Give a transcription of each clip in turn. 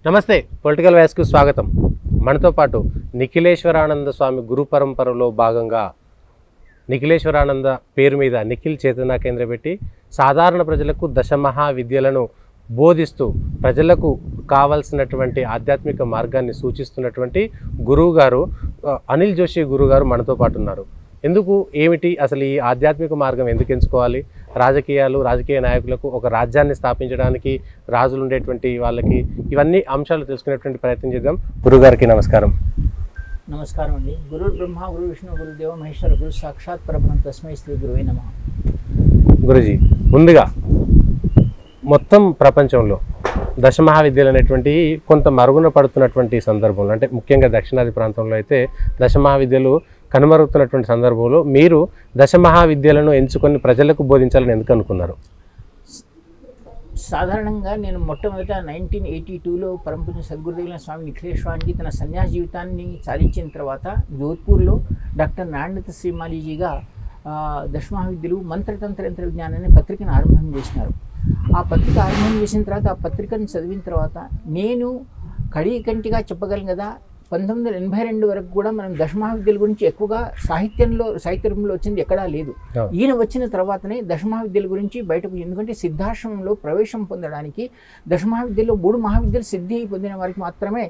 నమస్తే పొలిటికల్ వ్యాస్కు స్వాగతం. మనతో పాటు నిఖిలేశ్వరానంద స్వామి గురు పరంపరలో భాగంగా నిఖిలేశ్వరానంద పేరు మీద నిఖిల్ చేతనా కేంద్ర పెట్టి సాధారణ ప్రజలకు దశమహా విద్యలను బోధిస్తూ ప్రజలకు కావాల్సినటువంటి ఆధ్యాత్మిక మార్గాన్ని సూచిస్తున్నటువంటి గురువు గారు అనిల్ జోషి గురువు గారు మనతో పాటు ఉన్నారు. ఎందుకు ఏమిటి అసలు ఈ ఆధ్యాత్మిక మార్గం ఎందుకు ఎంచుకోవాలి, రాజకీయ నాయకులకు ఒక రాజ్యాన్ని స్థాపించడానికి రాజులు ఉండేటువంటి వాళ్ళకి ఇవన్నీ అంశాలు తెలుసుకునేటువంటి ప్రయత్నం చేద్దాం. గురుగారికి నమస్కారం. నమస్కారం అండి. గురు బ్రహ్మ గురు విష్ణు గురు దేవ మహేశ్వర గురు సాక్షాత్ పరబ్రహ్మ తస్మై శ్రీ గురువే నమః. గురుజీ, ముందుగా మొత్తం ప్రపంచంలో దశమహావిద్యలు అనేటువంటివి కొంత మరుగున పడుతున్నటువంటి సందర్భంలో, అంటే ముఖ్యంగా దక్షిణాది ప్రాంతంలో అయితే దశమహావిద్యలు కనుమరుగుతున్నటువంటి సందర్భంలో మీరు దశమహావిద్యలను ఎంచుకొని ప్రజలకు బోధించాలని ఎందుకు అనుకున్నారు? సాధారణంగా నేను మొట్టమొదట 1982లో పరమపూజ్య సద్గురుదేవుల స్వామి నిఖిలేశ్వరానికి తన సన్యాస జీవితాన్ని సాధించిన తర్వాత జోధ్పూర్లో డాక్టర్ నారాయణ శ్రీమాలీజీగా దశమహావిద్యలు మంత్రతంత్ర యంత్ర విజ్ఞానాన్ని పత్రికను ఆరంభం చేసినారు. ఆ పత్రిక ఆరంభం చేసిన తర్వాత ఆ పత్రికను చదివిన తర్వాత నేను కడీకంటిగా చెప్పగలను కదా, 1982 వరకు కూడా మనం దశమహావిద్యల గురించి ఎక్కువగా సాహిత్యంలో వచ్చింది ఎక్కడా లేదు. ఈయన వచ్చిన తర్వాతనే దశమహావిద్యల గురించి బయటకు, ఎందుకంటే సిద్ధాశ్రమంలో ప్రవేశం పొందడానికి దశమహావిద్యలో 3 మహావిద్యలు సిద్ధి పొందిన వారికి మాత్రమే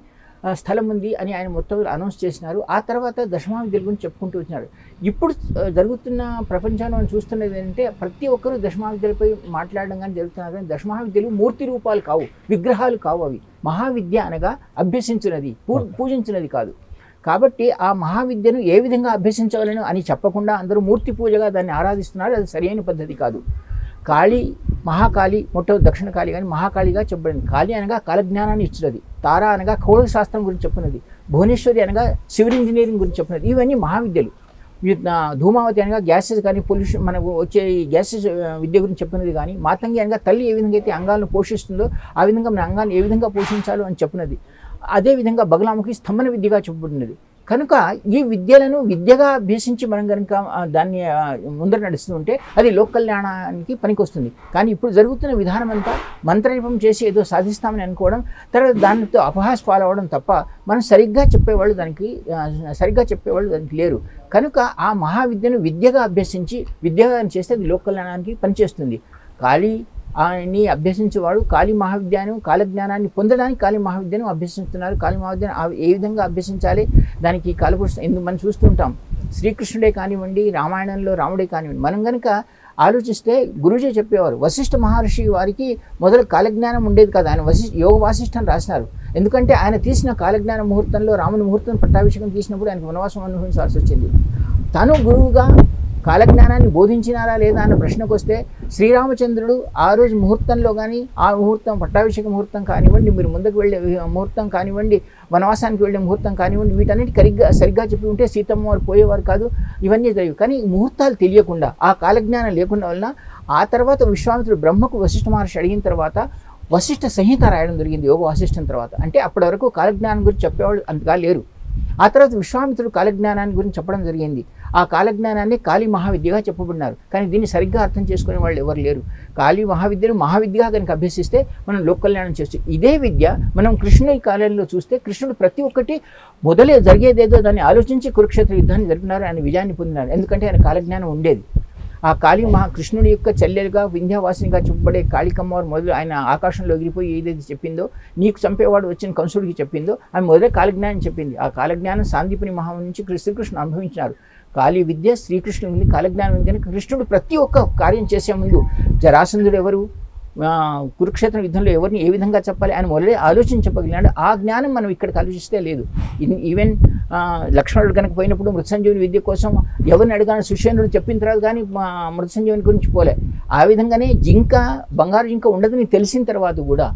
స్థలం ఉంది అని ఆయన మొత్తం అనౌన్స్ చేసినారు. ఆ తర్వాత దశమహావిద్యల గురించి చెప్పుకుంటూ వచ్చినారు. ఇప్పుడు జరుగుతున్న ప్రపంచాన్ని మనం చూస్తున్నది ఏంటంటే ప్రతి ఒక్కరూ దశమహావిద్యలపై మాట్లాడడం కానీ జరుగుతున్నారు. కానీ దశమహావిద్యలు మూర్తి రూపాలు కావు, విగ్రహాలు కావు. అవి మహావిద్య అనగా అభ్యసించినది, పూజించినది కాదు. కాబట్టి ఆ మహావిద్యను ఏ విధంగా అభ్యసించగలను అని చెప్పకుండా అందరూ మూర్తి పూజగా దాన్ని ఆరాధిస్తున్నారు. అది సరైన పద్ధతి కాదు. కాళీ, మహాకాళి, దక్షిణ కాళి కానీ మహాకాళిగా చెప్పబడింది. కాళి అనగా కాలజ్ఞానాన్ని ఇచ్చినది, తార అనగా ఖగోళ శాస్త్రం గురించి చెప్పినది, భువనేశ్వరి అనగా సివిల్ ఇంజనీరింగ్ గురించి చెప్పినది. ఇవన్నీ మహావిద్యలు. ధూమావతి అనగా గ్యాసెస్ కానీ పొల్యూషన్ మనకు వచ్చే గ్యాసెస్ విద్య గురించి చెప్పినది కానీ, మాతంగి అనగా తల్లి ఏ విధంగా అయితే అంగాలను పోషిస్తుందో ఆ విధంగా మన అంగాన్ని ఏ విధంగా పోషించాలో అని చెప్పినది. అదేవిధంగా బగలాముఖి స్తంభన విద్యగా చెప్పబడినది. కనుక ఈ విద్యలను విద్యగా అభ్యసించి మనం కనుక దాన్ని ముందర నడుస్తుంటే అది లోక కళ్యాణానికి పనికొస్తుంది. కానీ ఇప్పుడు జరుగుతున్న విధానం అంతా మంత్రజపం చేసి ఏదో సాధిస్తామని అనుకోవడం, తర్వాత దానితో అపహాస్ పాలవడం తప్ప మనం సరిగ్గా చెప్పేవాళ్ళు దానికి లేరు. కనుక ఆ మహావిద్యను విద్యగా అభ్యసించి విద్యగా చేస్తే అది లోక కళ్యాణానికి పనిచేస్తుంది. ఖాళీ అని అభ్యసించేవాడు కాళీ మహావిద్యను, కాలజ్ఞానాన్ని పొందడానికి కాళీ మహావిద్యను అభ్యసిస్తున్నారు. కాళీ మహావిద్యను ఏ విధంగా అభ్యసించాలి, దానికి కాలపురుష ఎందుకు మనం చూస్తుంటాం. శ్రీకృష్ణుడే కానివ్వండి, రామాయణంలో రాముడే కానివ్వండి, మనం కనుక ఆలోచిస్తే గురూజీ చెప్పేవారు, వశిష్ఠ మహర్షి వారికి మొదలు కాలజ్ఞానం ఉండేది కదా. ఆయన యోగ వాసిష్ఠం రాసినారు. ఎందుకంటే ఆయన తీసిన కాలజ్ఞాన ముహూర్తంలో రాముని ముహూర్తం పట్టాభిషేకం తీసినప్పుడు ఆయనకు వనవాసం అనుభవించాల్సి వచ్చింది. తను గురువుగా కాలజ్ఞానాన్ని బోధించినారా లేదా అన్న ప్రశ్నకు వస్తే శ్రీరామచంద్రుడు ఆ రోజు ముహూర్తంలో కానీ, ఆ ముహూర్తం పట్టాభిషేక ముహూర్తం కానివ్వండి, మీరు ముందుకు వెళ్ళే ముహూర్తం కానివ్వండి, వనవాసానికి వెళ్ళే ముహూర్తం కానివ్వండి, వీటన్నిటి సరిగ్గా చెప్పి ఉంటే సీతమ్మ వారు పోయేవారు కాదు. ఇవన్నీ జరిగి, కానీ ముహూర్తాలు తెలియకుండా ఆ కాలజ్ఞానం లేకుండా వలన ఆ తర్వాత విశ్వామిత్రుడు బ్రహ్మకు వశిష్ఠ మహర్షి అడిగిన తర్వాత వశిష్ఠ సంహిత రాయడం జరిగింది యోగ వాసిష్టం తర్వాత. అంటే అప్పటి వరకు కాలజ్ఞానం గురించి చెప్పేవాళ్ళు అంతగా లేరు. ఆ తర్వాత విశ్వామిత్రుడు కాలజ్ఞానాన్ని గురించి చెప్పడం జరిగింది. ఆ కాలజ్ఞానాన్ని కాళీ మహావిద్యగా చెప్పబడినారు. కానీ దీన్ని సరిగ్గా అర్థం చేసుకునే వాళ్ళు ఎవరు లేరు. కాళీ మహావిద్యను మహావిద్యగా కనుక అభ్యసిస్తే మనం లోక కళ్యాణం చేస్తాం. ఇదే విద్య మనం కృష్ణుడి కాలంలో చూస్తే కృష్ణుడు ప్రతి ఒక్కటి మొదలే జరిగేదేదో దాన్ని ఆలోచించి కురుక్షేత్ర యుద్ధాన్ని జరిపినారు, ఆయన విజయాన్ని పొందినారు. ఎందుకంటే ఆయన కాలజ్ఞానం ఉండేది. ఆ కాళీ కృష్ణుడి యొక్క చెల్లెలుగా వింధ్యావాసినిగా చెప్పబడే కాళికమ్మవారు మొదలు ఆయన ఆకాశంలో ఎగిరిపోయి ఏదైతే చెప్పిందో, నీకు చంపేవాడు వచ్చిన కంసుడికి చెప్పిందో, ఆమె మొదలే కాలజ్ఞానం చెప్పింది. ఆ కాలజ్ఞానం సాందీపని మహాముని నుంచి శ్రీకృష్ణుడు అనుభవించినారు. కాళీ విద్య శ్రీకృష్ణుడు ఉంది, కాలజ్ఞానం ఉంది. కనుక కృష్ణుడు ప్రతి ఒక్క కార్యం చేసే ముందు జరాసంధుడు ఎవరు, కురుక్షేత్ర యుద్ధంలో ఎవరిని ఏ విధంగా చెప్పాలి ఆయన మొదలే ఆలోచించి చెప్పగలిగినాడు. ఆ జ్ఞానం మనం ఇక్కడికి ఆలోచిస్తే లేదు. ఈవెన్ లక్ష్మణుడు కనుక పోయినప్పుడు మృత్సంజీవుని విద్య కోసం ఎవరిని అడిగాను, సుషేంద్రుడు చెప్పిన తర్వాత కానీ మృత్సంజీవుని గురించి పోలే. ఆ విధంగానే బంగారు జింక ఉండదని తెలిసిన తర్వాత కూడా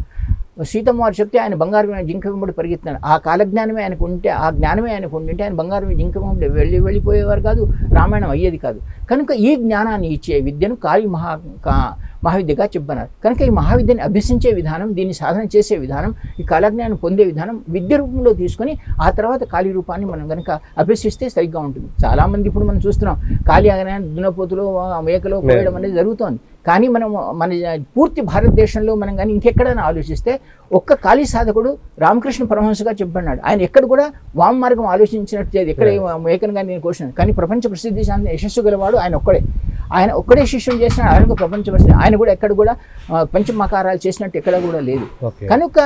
సీతమ్మ వారు చెప్తే ఆయన బంగారు జింక వెంబడి పరిగెత్తున్నాడు. ఆ కాలజ్ఞానమే ఆయనకు ఉంటే, ఆ జ్ఞానమే ఆయనకు ఉంటే ఆయన బంగారు జింక వెంబడి వెళ్ళిపోయేవారు కాదు, రామాయణం అయ్యేది కాదు. కనుక ఈ జ్ఞానాన్ని ఇచ్చే విద్యను మహావిద్యగా చెప్పన్నారు. కనుక ఈ మహావిద్యని అభ్యసించే విధానం, దీన్ని సాధన చేసే విధానం, ఈ కాలజ్ఞానం పొందే విధానం విద్య రూపంలో తీసుకొని ఆ తర్వాత కాళీ రూపాన్ని మనం కనుక అభ్యసిస్తే సరిగ్గా ఉంటుంది. చాలామంది ఇప్పుడు మనం చూస్తున్నాం కాళీ అనగానే దున్నపోతులో మేకలో కోయడం అనేది జరుగుతోంది. కానీ మనం మన పూర్తి భారతదేశంలో మనం కానీ ఇంకెక్కడైనా ఆలోచిస్తే ఒక్క కాళీ సాధకుడు రామకృష్ణ పరమహంసగా చెప్పన్నాడు. ఆయన ఎక్కడ కూడా వామ మార్గం ఆలోచించినట్టు లేదు, ఎక్కడ మేకను కానీ నేను కోసిన. కానీ ప్రపంచ ప్రసిద్ధి శాంతి యశస్సు గలవాడు ఆయన ఒక్కడే శిష్యులు చేసిన ఆయనకు ప్రపంచ ప్రసిద్ధి. ఆయన కూడా ఎక్కడ కూడా పంచమకారాలు చేసినట్టు ఎక్కడ కూడా లేదు. కనుక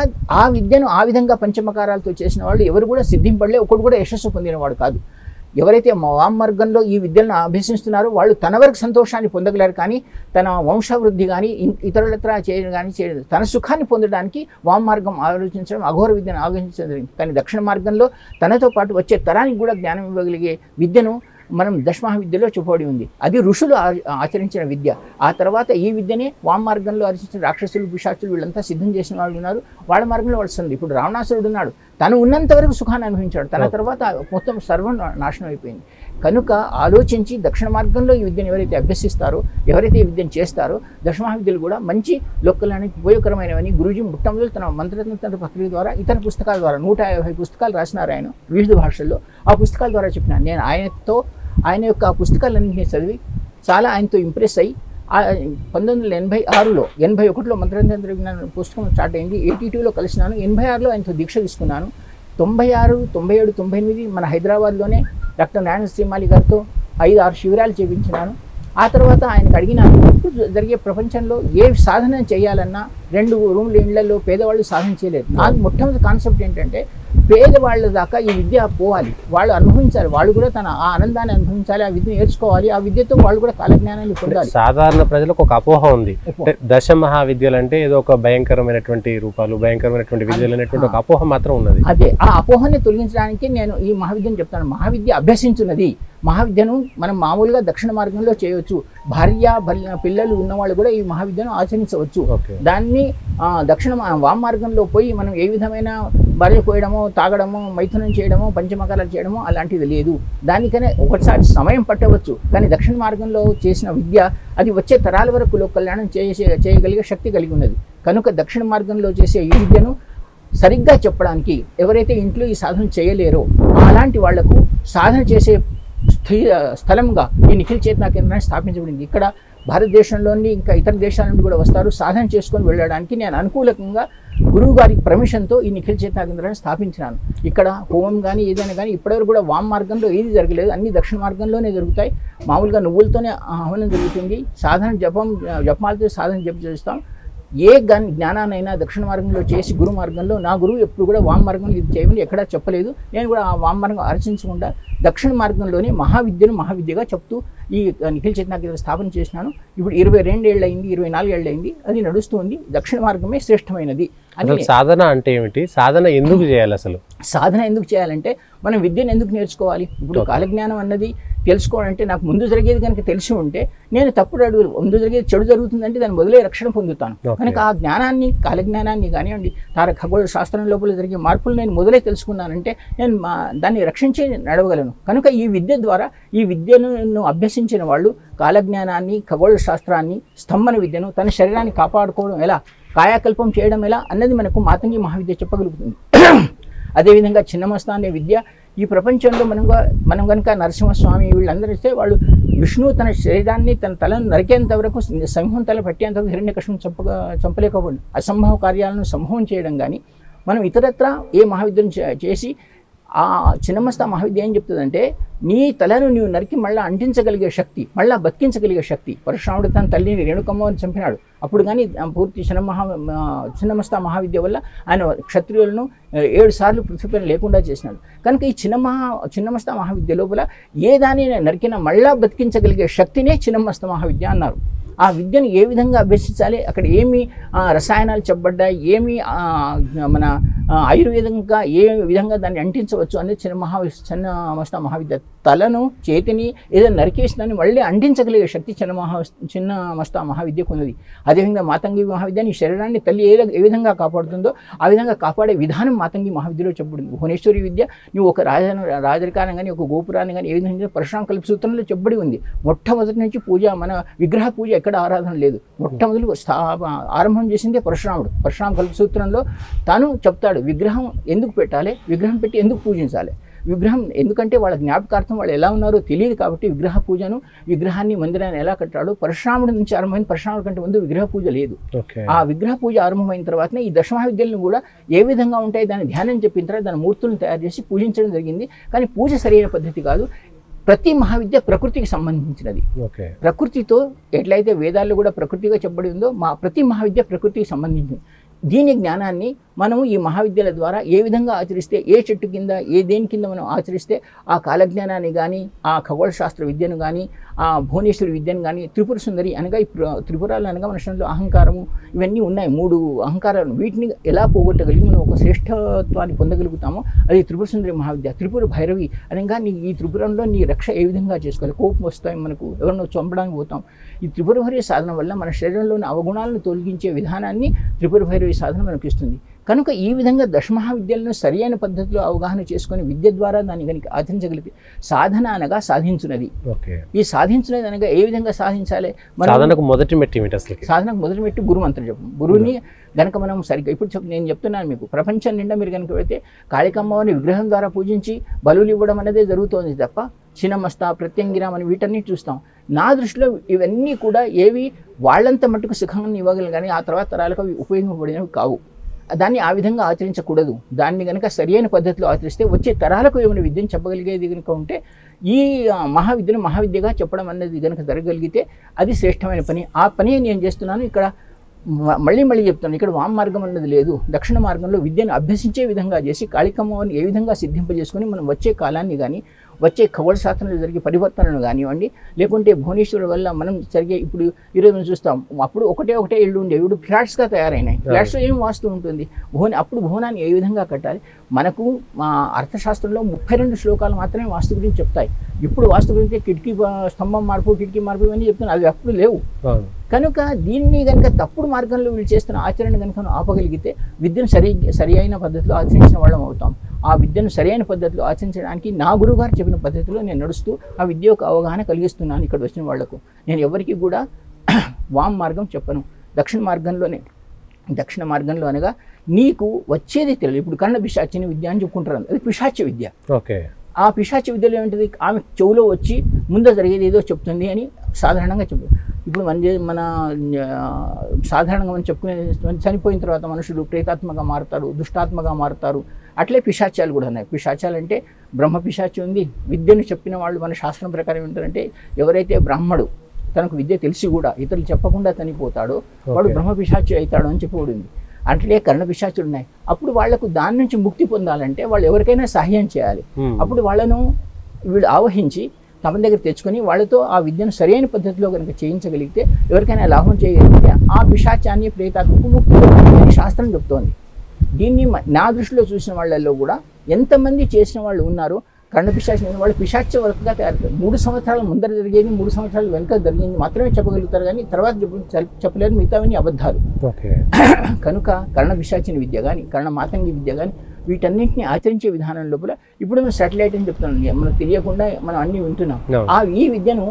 ఆ విద్యను ఆ విధంగా పంచమకారాలతో చేసిన వాళ్ళు ఎవరు కూడా సిద్ధింపడలే, ఒకడు కూడా యశస్సు పొందినవాడు కాదు. ఎవరైతే వామ మార్గంలో ఈ విద్యలను అభ్యసిస్తున్నారో వాళ్ళు తన వరకు సంతోషాన్ని పొందగలరు, కానీ తన వంశావృద్ధి కానీ ఇతరులతో చేయడం కానీ చేయలేదు. తన సుఖాన్ని పొందడానికి వామ మార్గం ఆలోచించడం, అఘోర విద్యను ఆలోచించడం జరిగింది. కానీ దక్షిణ మార్గంలో తనతో పాటు వచ్చే తరానికి కూడా జ్ఞానం ఇవ్వగలిగే విద్యను మనం దశమహావిద్యలో చెప్పబడి ఉంది. అది ఋషులు ఆచరించిన విద్య. ఆ తర్వాత ఈ విద్యనే వామ మార్గంలో ఆచరించిన రాక్షసులు, పిశాచులు వీళ్ళంతా సిద్ధం చేసిన వాళ్ళు ఉన్నారు. వాళ్ళ మార్గంలో వస్తుంది. ఇప్పుడు రావణాసురుడు ఉన్నాడు, తను ఉన్నంత వరకు సుఖాన్ని అనుభవించాడు, తన తర్వాత మొత్తం సర్వం నాశనం అయిపోయింది. కనుక ఆలోచించి దక్షిణ మార్గంలో ఈ విద్యను ఎవరైతే అభ్యసిస్తారో, ఎవరైతే ఈ విద్యను చేస్తారో, దశమహావిద్యలు కూడా మంచి లోకలానికి ఉపయోగకరమైనవని గురూజీ మొట్టమొదటి తన మంత్రతంత్ర పత్రిక ద్వారా, ఇతర పుస్తకాల ద్వారా 150 పుస్తకాలు రాసినారు ఆయన వివిధ భాషల్లో. ఆ పుస్తకాల ద్వారా చెప్పినాను. నేను ఆయన యొక్క పుస్తకాలన్నింటినీ చదివి చాలా ఆయనతో ఇంప్రెస్ అయ్యి 1986లో 81లో మంత్రతంత్ర విజ్ఞాన పుస్తకం స్టార్ట్ అయింది. 82లో కలిసినాను. 86లో ఆయనతో దీక్ష తీసుకున్నాను. 96, 97, 98 మన హైదరాబాద్లోనే డాక్టర్ నారాయణ శ్రీమాలి గారితో 5-6 శిబిరాలు చేయించినాను. ఆ తర్వాత ఆయనకు అడిగినాను, ఇప్పుడు జరిగే ప్రపంచంలో ఏ సాధన చేయాలన్నా 2 రూమ్ల ఇళ్లలో పేదవాళ్ళు సాధన చేయలేరు. నాకు మొట్టమొదటి కాన్సెప్ట్ ఏంటంటే పేదవాళ్ళ దాకా ఈ విద్య పోవాలి, వాళ్ళు అనుభవించాలి, వాళ్ళు కూడా తన ఆ ఆనందాన్ని అనుభవించాలి, ఆ విద్య నేర్చుకోవాలి, ఆ విద్యతో వాళ్ళు కూడా కాలజ్ఞానాన్ని పొందాలి. సాధారణ ప్రజలకు ఒక అపోహ ఉంది, దశ మహావిద్యలు అంటే ఏదో ఒక భయంకరమైనటువంటి రూపాలు, భయంకరమైనటువంటి విద్యలు అనేటువంటి ఒక అపోహ మాత్రం ఉన్నది. అదే ఆ అపోహని తొలగించడానికి నేను ఈ మహావిద్యను చెప్తాను. మహావిద్య అభ్యసించున్నది. మహావిద్యను మనం మామూలుగా దక్షిణ మార్గంలో చేయవచ్చు. భార్య పిల్లలు ఉన్నవాళ్ళు కూడా ఈ మహావిద్యను ఆచరించవచ్చు. దాన్ని దక్షిణ వామ మార్గంలో పోయి మనం ఏ విధమైన భార్య కోయడమో, తాగడమో, మైథునం చేయడమో, పంచమకారాలు చేయడమో అలాంటిది లేదు. దానికనే ఒకసారి సమయం పట్టవచ్చు. కానీ దక్షిణ మార్గంలో చేసిన విద్య అది వచ్చే తరాల వరకు లోక కళ్యాణం చేయగలిగే శక్తి కలిగి ఉన్నది. కనుక దక్షిణ మార్గంలో చేసే ఈ విద్యను సరిగ్గా చెప్పడానికి ఎవరైతే ఇంట్లో ఈ సాధన చేయలేరో అలాంటి వాళ్లకు సాధన చేసే స్థలంగా ఈ నిఖిల్ చేతనా కేంద్రాన్ని స్థాపించబడింది. ఇక్కడ భారతదేశంలోని ఇంకా ఇతర దేశాల నుండి కూడా వస్తారు. సాధన చేసుకొని వెళ్ళడానికి నేను అనుకూలంగా గురువు గారి పర్మిషన్తో ఈ నిఖిల్ చేతనా కేంద్రాన్ని స్థాపించినాను. ఇక్కడ హోమం కానీ ఏదైనా కానీ ఇప్పటివరకు కూడా వామ మార్గంలో ఏది జరగలేదు, అన్ని దక్షిణ మార్గంలోనే జరుగుతాయి. మామూలుగా నువ్వులతోనే హవనం జరుగుతుంది. సాధన జపమాలతో సాధన చేస్తాం. ఏ జ్ఞానాన్నైనా దక్షిణ మార్గంలో చేసి గురు మార్గంలో, నా గురువు ఎప్పుడు కూడా వామ మార్గంలో ఇది చేయమని ఎక్కడా చెప్పలేదు. నేను కూడా ఆ వామ మార్గం ఆలోచించకుండా దక్షిణ మార్గంలోనే మహావిద్యగా చెప్తూ ఈ నిఖిల్ చేతనా కేంద్రం స్థాపన చేసినాను. ఇప్పుడు 22 ఏళ్ళు అయింది, 24 ఏళ్ళు అయింది, అది నడుస్తుంది. దక్షిణ మార్గమే శ్రేష్టమైనది. సాధన అంటే ఏమిటి? సాధన ఎందుకు చేయాలి? అసలు సాధన ఎందుకు చేయాలంటే మనం విద్యను ఎందుకు నేర్చుకోవాలి? ఇప్పుడు కాలజ్ఞానం అన్నది తెలుసుకోవాలంటే నాకు ముందు జరిగేది కనుక తెలిసి ఉంటే నేను తప్పుడు అడుగులు, ముందు జరిగేది చెడు జరుగుతుందంటే దాన్ని మొదలే రక్షణ పొందుతాను. కనుక ఆ జ్ఞానాన్ని, కాలజ్ఞానాన్ని కానివ్వండి, ఖగోళ శాస్త్రం లోపల జరిగే మార్పులు నేను మొదలే తెలుసుకున్నానంటే నేను దాన్ని రక్షించి నడవగలను. కనుక ఈ విద్య ద్వారా, ఈ విద్యను అభ్యసించిన వాళ్ళు కాలజ్ఞానాన్ని, ఖగోళ శాస్త్రాన్ని, స్తంభన విద్యను, తన శరీరాన్ని కాపాడుకోవడం ఎలా, కాయాకల్పం చేయడం ఎలా అన్నది మనకు మాతంగి మహావిద్య చెప్పగలుగుతుంది. అదేవిధంగా చిన్నమస్త అనే విద్య ఈ ప్రపంచంలో మనం కనుక నరసింహస్వామి వీళ్ళందరూ ఇస్తే వాళ్ళు విష్ణువు తన శరీరాన్ని, తన తలను నరికేంత వరకు, సింహం తల పట్టేంత వరకు హిరణ్యకశిపుని చంపలేకపోయింది. అసంభవ కార్యాలను సంభవం చేయడం కానీ మనం ఇతరత్ర ఏ మహావిద్యను చేసి ఆ చిన్నమస్త మహావిద్య ఏం చెప్తుందంటే నీ తలను నీవు నరికి మళ్ళీ అంటించగలిగే శక్తి, మళ్ళీ బతికించగలిగే శక్తి. పరశురాముడు తన తల్లిని రేణుకమ్మని చంపినాడు. అప్పుడు కానీ పూర్తి చిన్నమస్త మహావిద్య వల్ల ఆయన క్షత్రియులను 7 సార్లు పృథ్వీపైన లేకుండా చేసినాడు. కనుక ఈ చిన్నమస్త మహావిద్య లోపల ఏ దాన్ని నరికినా మళ్ళా బతికించగలిగే శక్తినే చిన్నమస్త మహావిద్య అన్నారు. ఆ విద్యను ఏ విధంగా అభ్యసించాలి, అక్కడ ఏమి రసాయనాలు చెప్పబడ్డాయి, ఏమి మన ఆయుర్వేదంగా ఏ విధంగా దాన్ని అంటించవచ్చు అనేది చిన్న మస్తా మహావిద్య. తలను చేతిని ఏదైనా నరికేసిందని మళ్ళీ అంటించగలిగే శక్తి చిన్న మస్తా మహావిద్యకు ఉన్నది. అదేవిధంగా మాతంగి మహావిద్య నీ శరీరాన్ని తల్లి ఏ విధంగా కాపాడుతుందో ఆ విధంగా కాపాడే విధానం మాతంగి మహావిద్యలో చెప్పబడింది. భువనేశ్వరి విద్య నువ్వు ఒక రాజరికాన్ని కానీ ఒక గోపురాన్ని కానీ ఏ విధంగా పరశురామ కల్ప సూత్రంలో చెప్పబడి ఉంది. మొట్టమొదటి నుంచి పూజ మన విగ్రహ పూజ ఎక్కడ ఆరాధన లేదు. మొట్టమొదటి ఆరంభం చేసిందే పరశురాముడు. పరశురామ కల్ప సూత్రంలో తాను చెప్తాడు విగ్రహం ఎందుకు పెట్టాలి, విగ్రహం పెట్టి ఎందుకు పూజించాలి. విగ్రహం ఎందుకంటే వాళ్ళ జ్ఞాపకార్థం వాళ్ళు ఎలా ఉన్నారో తెలియదు కాబట్టి విగ్రహ పూజను విగ్రహాన్ని మందిరాన్ని ఎలా కట్టాడో పరశురాముడి నుంచి ఆరంభమైన పరశురాముడి కంటే ముందు విగ్రహ పూజ లేదు. ఆ విగ్రహ పూజ ఆరంభమైన తర్వాతనే ఈ దశమహావిద్యలను కూడా ఏ విధంగా ఉంటాయి దాన్ని ధ్యానం చెప్పిన తర్వాత దాని మూర్తులను తయారు చేసి పూజించడం జరిగింది. కానీ పూజ సరైన పద్ధతి కాదు. ప్రతి మహావిద్య ప్రకృతికి సంబంధించినది. ప్రకృతితో ఎట్లయితే వేదాల్లో కూడా ప్రకృతిగా చెప్పబడి ఉందో ప్రతి మహావిద్య ప్రకృతికి సంబంధించింది. దీని జ్ఞానాన్ని మనము ఈ మహావిద్యల ద్వారా ఏ విధంగా ఆచరిస్తే, ఏ చెట్టు కింద దేని కింద మనం ఆచరిస్తే ఆ కాలజ్ఞానాన్ని కానీ ఆ ఖగోళ శాస్త్ర విద్యను కానీ ఆ భువనేశ్వరి విద్యను కానీ త్రిపుర సుందరి అనగా ఈ త్రిపురాలు అనగా మన శరీరంలో అహంకారము ఇవన్నీ ఉన్నాయి. 3 అహంకారాలు. వీటిని ఎలా పోగొట్టగలిగి మనం ఒక శ్రేష్ఠత్వాన్ని పొందగలుగుతామో అది త్రిపుర సుందరి మహావిద్య. త్రిపుర భైరవి అనగా ఈ త్రిపురంలో నీ రక్ష ఏ విధంగా చేసుకోవాలి. కోపం వస్తాయి మనకు, ఎవరినో చంపడానికి పోతాం. ఈ త్రిపుర భైరవి సాధన వల్ల మన శరీరంలోని అవగుణాలను తొలగించే విధానాన్ని త్రిపుర భైరవి సాధన మనకు ఇస్తుంది. కనుక ఈ విధంగా దశమహావిద్యలను సరైన పద్ధతిలో అవగాహన చేసుకొని విద్య ద్వారా దాన్ని కనుక ఆచరించగలిగితే సాధన అనగా సాధించున్నది. ఈ సాధించున్నది అనగా ఏ విధంగా సాధించాలి? సాధనకు మొదటి మెట్టు అసలు సాధనకు మొదటి మెట్టు గురు మంత్రం చెప్పం. గురువుని గనక మనం సరిగ్గా ఇప్పుడు నేను చెప్తున్నాను మీకు, ప్రపంచం నిండా మీరు కనుక పెడితే కాళికమ్మని విగ్రహం ద్వారా పూజించి బలులు ఇవ్వడం అనేది జరుగుతోంది తప్ప చిన్నమస్త ప్రత్యంగిరామ్ అని వీటన్ని చూస్తాం. నా దృష్టిలో ఇవన్నీ కూడా ఏవి వాళ్ళంత మట్టుకు సుఖాన్ని ఇవ్వగలను కానీ ఆ తర్వాత తరాలకు అవి ఉపయోగపడినవి కావు. దాన్ని ఆ విధంగా ఆచరించకూడదు. దాన్ని కనుక సరియైన పద్ధతిలో ఆచరిస్తే వచ్చే తరాలకు ఏమైనా విద్యను చెప్పగలిగేది కనుక ఉంటే ఈ మహావిద్యను మహావిద్యగా చెప్పడం అనేది కనుక జరగగలిగితే అది శ్రేష్టమైన పని. ఆ పని నేను చేస్తున్నాను. ఇక్కడ మళ్ళీ చెప్తాను, ఇక్కడ వామ మార్గం అన్నది లేదు. దక్షిణ మార్గంలో విద్యను అభ్యసించే విధంగా చేసి కాళికమ్మని ఏ విధంగా సిద్ధింపజేసుకొని మనం వచ్చే కాలాన్ని కానీ వచ్చే ఖగోళ శాస్త్రంలో జరిగే పరివర్తనను కానివ్వండి, లేకుంటే భువనేశ్వరి వల్ల మనం జరిగే ఇప్పుడు ఈరోజు మనం చూస్తాం అప్పుడు ఒకటే ఇళ్ళు ఉండేవి, ఇప్పుడు ఫ్లాట్స్గా తయారైనాయి. ఫ్లాట్స్లో ఏం వాస్తు ఉంటుంది, అప్పుడు భువనాన్ని ఏ విధంగా కట్టాలి. మనకు మా అర్థశాస్త్రంలో 32 శ్లోకాలు మాత్రమే వాస్తు గురించి చెప్తాయి. ఇప్పుడు వాస్తు గురించి కిటికీ స్తంభం మార్పు, కిటికీ మార్పు ఇవన్నీ చెప్తున్నాయి, అవి అప్పుడు లేవు. కనుక దీన్ని కనుక తప్పుడు మార్గంలో వీళ్ళు చేస్తున్న ఆచరణ కనుక ఆపగలిగితే విద్యను సరి అయిన పద్ధతిలో ఆచరించిన వాళ్ళం అవుతాం. ఆ విద్యను సరైన పద్ధతిలో ఆచరించడానికి నా గురువుగారు చెప్పిన పద్ధతిలో నేను నడుస్తూ ఆ విద్య యొక్క అవగాహన కలిగిస్తున్నాను ఇక్కడ వచ్చిన వాళ్లకు. నేను ఎవరికి కూడా వామ్ మార్గం చెప్పను. దక్షిణ మార్గంలో అనగా నీకు వచ్చేది తెలియదు. ఇప్పుడు కన్న పిశాచిని విద్య అని చెప్పుకుంటారు, అది పిశాచ్య విద్య. ఆ పిశాచ్య విద్యలో ఏమిటది, ఆమె చెవులో వచ్చి ముందు జరిగేది ఏదో చెప్తుంది అని సాధారణంగా చెప్తుంది. ఇప్పుడు మన సాధారణంగా మనం చెప్పుకునే చనిపోయిన తర్వాత మనుషులు ప్రేతాత్మగా మారుతారు, దుష్టాత్మగా మారుతారు. అట్లే పిశాచాలు కూడా ఉన్నాయి. పిశాచాలు అంటే బ్రహ్మ పిశాచి ఉంది. విద్యను చెప్పిన వాళ్ళు మన శాస్త్రం ప్రకారం ఏంటంటే ఎవరైతే బ్రాహ్మడు తనకు విద్య తెలిసి కూడా ఇతరులు చెప్పకుండా చనిపోతాడో వాడు బ్రహ్మ పిశాచి అవుతాడు అని చెప్పబడింది. అట్లే కర్ణ పిశాచులు ఉన్నాయి. అప్పుడు వాళ్లకు దాని నుంచి ముక్తి పొందాలంటే వాళ్ళు ఎవరికైనా సహాయం చేయాలి. అప్పుడు వాళ్ళను వీళ్ళు ఆవహించి తమ దగ్గర తెచ్చుకొని వాళ్ళతో ఆ విద్యను సరైన పద్ధతిలో కనుక చేయించగలిగితే ఎవరికైనా లాభం చేయగలిగితే ఆ పిశాచాన్ని ప్రేతాత్మకు ముక్తి అని శాస్త్రం చెప్తోంది. దీన్ని నా దృష్టిలో చూసిన వాళ్ళల్లో కూడా ఎంతమంది చేసిన వాళ్ళు ఉన్నారో కర్ణ పిశాచి వాళ్ళు పిశాచ వర్క్గా తయారవుతారు. 3 సంవత్సరాల ముందర జరిగేది 3 సంవత్సరాల వెనుక జరిగింది మాత్రమే చెప్పగలుగుతారు, కానీ తర్వాత చెప్పలేరు, మిగతావన్నీ అబద్ధాలు. కనుక కర్ణ పిశాచిని విద్య కానీ కర్ణ మాతంగి విద్య కానీ వీటన్నింటినీ ఆచరించే విధానం లోపల ఇప్పుడు మనం శాటిలైట్ అని చెప్తున్నాం, మనకు తెలియకుండా మనం అన్ని వింటున్నాం. ఈ విద్యను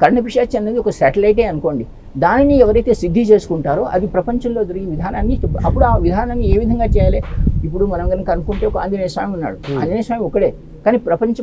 కర్ణ పిశాచి అనేది ఒక శాటిలైటే అనుకోండి. దానిని ఎవరైతే సిద్ధి చేసుకుంటారో అది ప్రపంచంలో జరిగే విధానాన్ని అప్పుడు ఆ విధానాన్ని ఏ విధంగా చేయాలి. ఇప్పుడు మనం కనుక అనుకుంటే ఒక ఆంజనేయ స్వామి ఉన్నాడు, ఆంజనేయ స్వామి ఒకడే, కానీ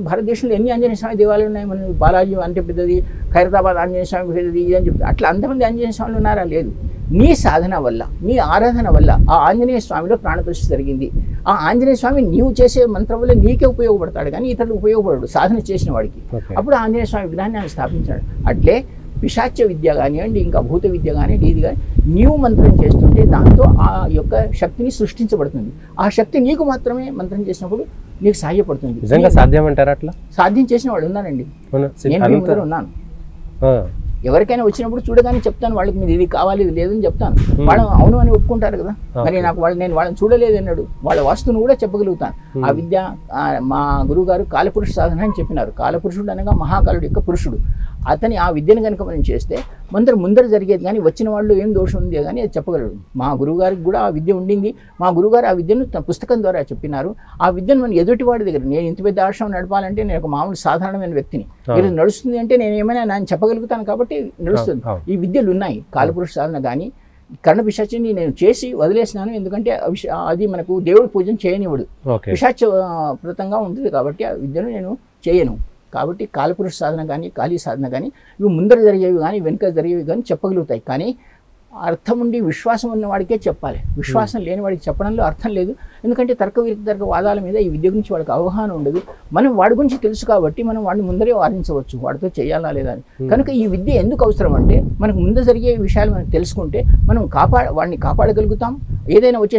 భారతదేశంలో ఎన్ని ఆంజనేయ స్వామి దేవాలయాలు ఉన్నాయి. మనం బాలాజీ అంటే పెద్దది, ఖైరతాబాద్ ఆంజనేయ స్వామి పెద్దది అని చెప్తారు. అట్లా అంతమంది ఆంజనేయ స్వాములు ఉన్నారా? లేదు. నీ సాధన వల్ల, నీ ఆరాధన వల్ల ఆ ఆంజనేయ స్వామిలో ప్రాణప్రతిష్ఠ జరిగింది. ఆ ఆంజనేయ స్వామి నీవు చేసే మంత్రం వల్ల నీకే ఉపయోగపడతాడు, కానీ ఇతరులు ఉపయోగపడడు సాధన చేసిన వాడికి. అప్పుడు ఆంజనేయ స్వామి విధానాన్ని ఆయన స్థాపించాడు. అట్లే పిశాచ్య విద్య కానివ్వండి, ఇంకా భూత విద్య కానివ్వండి, ఇది కానీ నీవు మంత్రం చేస్తుంటే దాంతో ఆ యొక్క శక్తిని సృష్టించబడుతుంది. ఆ శక్తి నీకు మాత్రమే మంత్రం చేసినప్పుడు నీకు సహాయపడుతుంది. నిజంగా సాధ్యం అంటారా? అట్లా సాధ్యం చేసిన వాళ్ళు ఉన్నారండి, నేను ఉన్నాను. ఎవరికైనా వచ్చినప్పుడు చూడగానే చెప్తాను వాళ్ళకి, మీరు ఇది కావాలి ఇది లేదని చెప్తాను. వాళ్ళు అవును అని ఒప్పుకుంటారు కదా. మరి నాకు నేను వాళ్ళని చూడలేదు అన్నాడు, వాళ్ళ వాస్తువును కూడా చెప్పగలుగుతాను. ఆ విద్య మా గురువు గారు కాలపురుష సాధన అని చెప్పినారు. కాలపురుషుడు అనగా మహాకాలుడు యొక్క పురుషుడు. అతని ఆ విద్యను కనుక మనం చేస్తే ముందర జరిగేది కానీ వచ్చిన వాళ్ళు ఏం దోషం ఉంది కానీ అది చెప్పగలడు. మా గురువుగారికి కూడా ఆ విద్య ఉండింది. మా గురువుగారు ఆ విద్యను తన పుస్తకం ద్వారా చెప్పినారు. ఆ విద్యను మనం ఎదుటివాడి దగ్గర, నేను ఇంత పెద్ద ఆశ్రమం నడపాలంటే నేను ఒక మామూలు సాధారణమైన వ్యక్తిని, ఇది నడుస్తుంది అంటే నేను ఏమైనా నేను చెప్పగలుగుతాను కాబట్టి నడుస్తుంది. ఈ విద్యలు ఉన్నాయి. కాలపురుష సాధన కానీ కర్ణ పిశాచిని నేను చేసి వదిలేసినాను. ఎందుకంటే అది మనకు దేవుడి పూజను చేయనివ్వడు, పిశాచప్రదంగా ఉంటుంది కాబట్టి ఆ విద్యను నేను చేయను. కాబట్టి కాలపురుష సాధన కానీ కాళీ సాధన కానీ ఇవి ముందర జరిగేవి కానీ వెనుక జరిగేవి కానీ చెప్పగలుగుతాయి. కానీ అర్థం ఉండి విశ్వాసం ఉన్న వాడికే చెప్పాలి. విశ్వాసం లేని వాడికి చెప్పడంలో అర్థం లేదు. ఎందుకంటే తర్క వాదాల మీద ఈ విద్య గురించి వాడికి అవగాహన ఉండదు. మనం వాడి గురించి తెలుసు కాబట్టి మనం వాడిని ముందరే వాదించవచ్చు, వాడితో చేయాలా లేదా అని. కనుక ఈ విద్య ఎందుకు అవసరం అంటే మనకు ముందు జరిగే విషయాలు మనం తెలుసుకుంటే మనం వాడిని కాపాడగలుగుతాం. ఏదైనా వచ్చే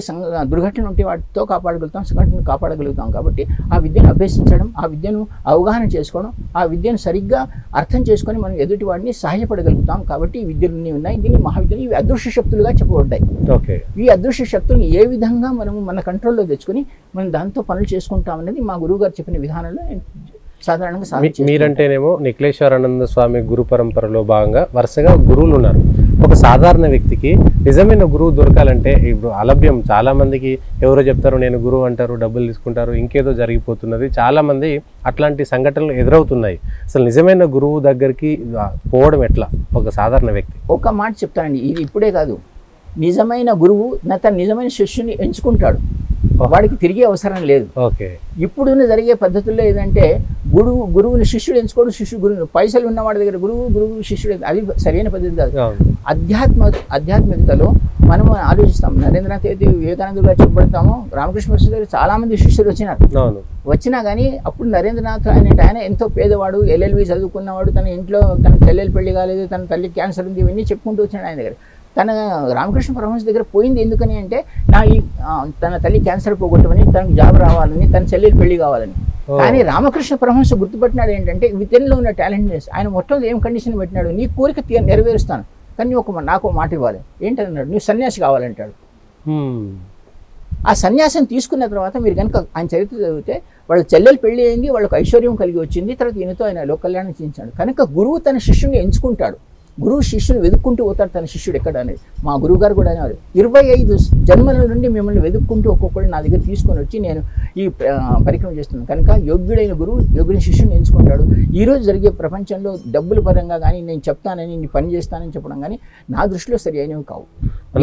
దుర్ఘటన ఉంటే వాటితో కాపాడగలుగుతాం, సంఘటనను కాపాడగలుగుతాం. కాబట్టి ఆ విద్యను అభ్యసించడం, ఆ విద్యను అవగాహన చేసుకోవడం, ఆ విద్యను సరిగ్గా అర్థం చేసుకొని మనం ఎదుటి వాడిని సహాయపడగలుగుతాం. కాబట్టి ఈ విద్యలు ఉన్నాయి. దీన్ని మహావిద్యలు, ఇవి అదృశ్య శక్తులుగా చెప్పబడ్డాయి. ఈ అదృశ్య శక్తులను ఏ విధంగా మనం మన కంట్రోల్లో తెచ్చుకొని మనం దాంతో పనులు చేసుకుంటాం అనేది మా గురువు గారు చెప్పిన విధానంలో సాధారణంగా మీరంటేనేమో నిఖిలేశ్వరానంద స్వామి గురు పరంపరలో భాగంగా వరుసగా గురువులు ఉన్నారు. ఒక సాధారణ వ్యక్తికి నిజమైన గురువు దొరకాలంటే ఇప్పుడు అలభ్యం. చాలా మందికి ఎవరో చెప్తారు నేను గురువు అంటారు, డబ్బులు తీసుకుంటారు, ఇంకేదో జరిగిపోతున్నది. చాలా మంది అట్లాంటి సంఘటనలు ఎదురవుతున్నాయి. అసలు నిజమైన గురువు దగ్గరికి పోవడం ఎట్లా ఒక సాధారణ వ్యక్తి? ఒక మాట చెప్తానండి, ఇది ఇప్పుడే కాదు. నిజమైన గురువు తన నిజమైన శిష్యుని ఎంచుకుంటాడు, వాడికి తిరిగే అవసరం లేదు. ఇప్పుడున్న జరిగే పద్ధతుల్లో ఏదంటే గురువుని శిష్యుడు ఎంచుకోడు, శిష్యుడు గురువు. పైసలు ఉన్నవాడి దగ్గర గురువు శిష్యుడు, అది సరైన పద్ధతి కాదు. ఆధ్యాత్మికతలో మనం ఆలోచిస్తాం. నరేంద్రనాథ్ అయితే వివేకానందుగా చెప్పబడతాము. రామకృష్ణ పరమహంస దగ్గర చాలా మంది శిష్యులు వచ్చినా కానీ అప్పుడు నరేంద్రనాథ్ ఆయన ఎంతో పేదవాడు, LLB చదువుకున్నవాడు, తన ఇంట్లో తన చెల్లెలు పెళ్లి కాలేదు, తన తల్లి క్యాన్సర్ ఉంది, ఇవన్నీ చెప్పుకుంటూ వచ్చినాడు ఆయన దగ్గర. తన రామకృష్ణ పరమహంస దగ్గర పోయింది ఎందుకని అంటే తన తల్లి క్యాన్సర్ పోగొట్టమని, తనకు జాబ్ రావాలని, తన చెల్లెలు పెళ్లి కావాలని. కానీ రామకృష్ణ పరమహంస గుర్తుపెట్టినాడు ఏంటంటే విద్యలో ఉన్న టాలెంట్. ఆయన మొట్టమొదటి ఏం కండిషన్ పెట్టినాడు, నీ కోరిక నెరవేరుస్తాను కానీ నాకు మాట ఇవ్వాలి. ఏంటన్నాడు, నువ్వు సన్యాసి కావాలంటాడు. ఆ సన్యాసం తీసుకున్న తర్వాత మీరు కనుక ఆయన చరిత్ర చదివితే వాళ్ళ చెల్లెలు పెళ్లి అయింది, వాళ్ళకు ఐశ్వర్యం కలిగి వచ్చింది, తర్వాత ఈయనతో ఆయన లోక కళ్యాణం చేయించాడు. కనుక గురువు తన శిష్యుని ఎంచుకుంటాడు. గురువు శిష్యుని వెతుక్కుంటూ పోతాడు తన శిష్యుడు ఎక్కడ అనేది. మా గురువు గారు కూడా అనేవారు, 25 జన్మల నుండి మిమ్మల్ని వెతుక్కుంటూ ఒక్కొక్కటి నా దగ్గర తీసుకొని వచ్చి నేను ఈ పరిక్రమ చేస్తున్నాను. కనుక యోగ్యుడైన గురువు యోగ్యుని శిష్యుని ఎంచుకుంటాడు. ఈరోజు జరిగే ప్రపంచంలో డబ్బుల పరంగా కానీ నేను చెప్తానని నీ పని చేస్తానని చెప్పడం కానీ నా దృష్టిలో సరి అయినవి కావు.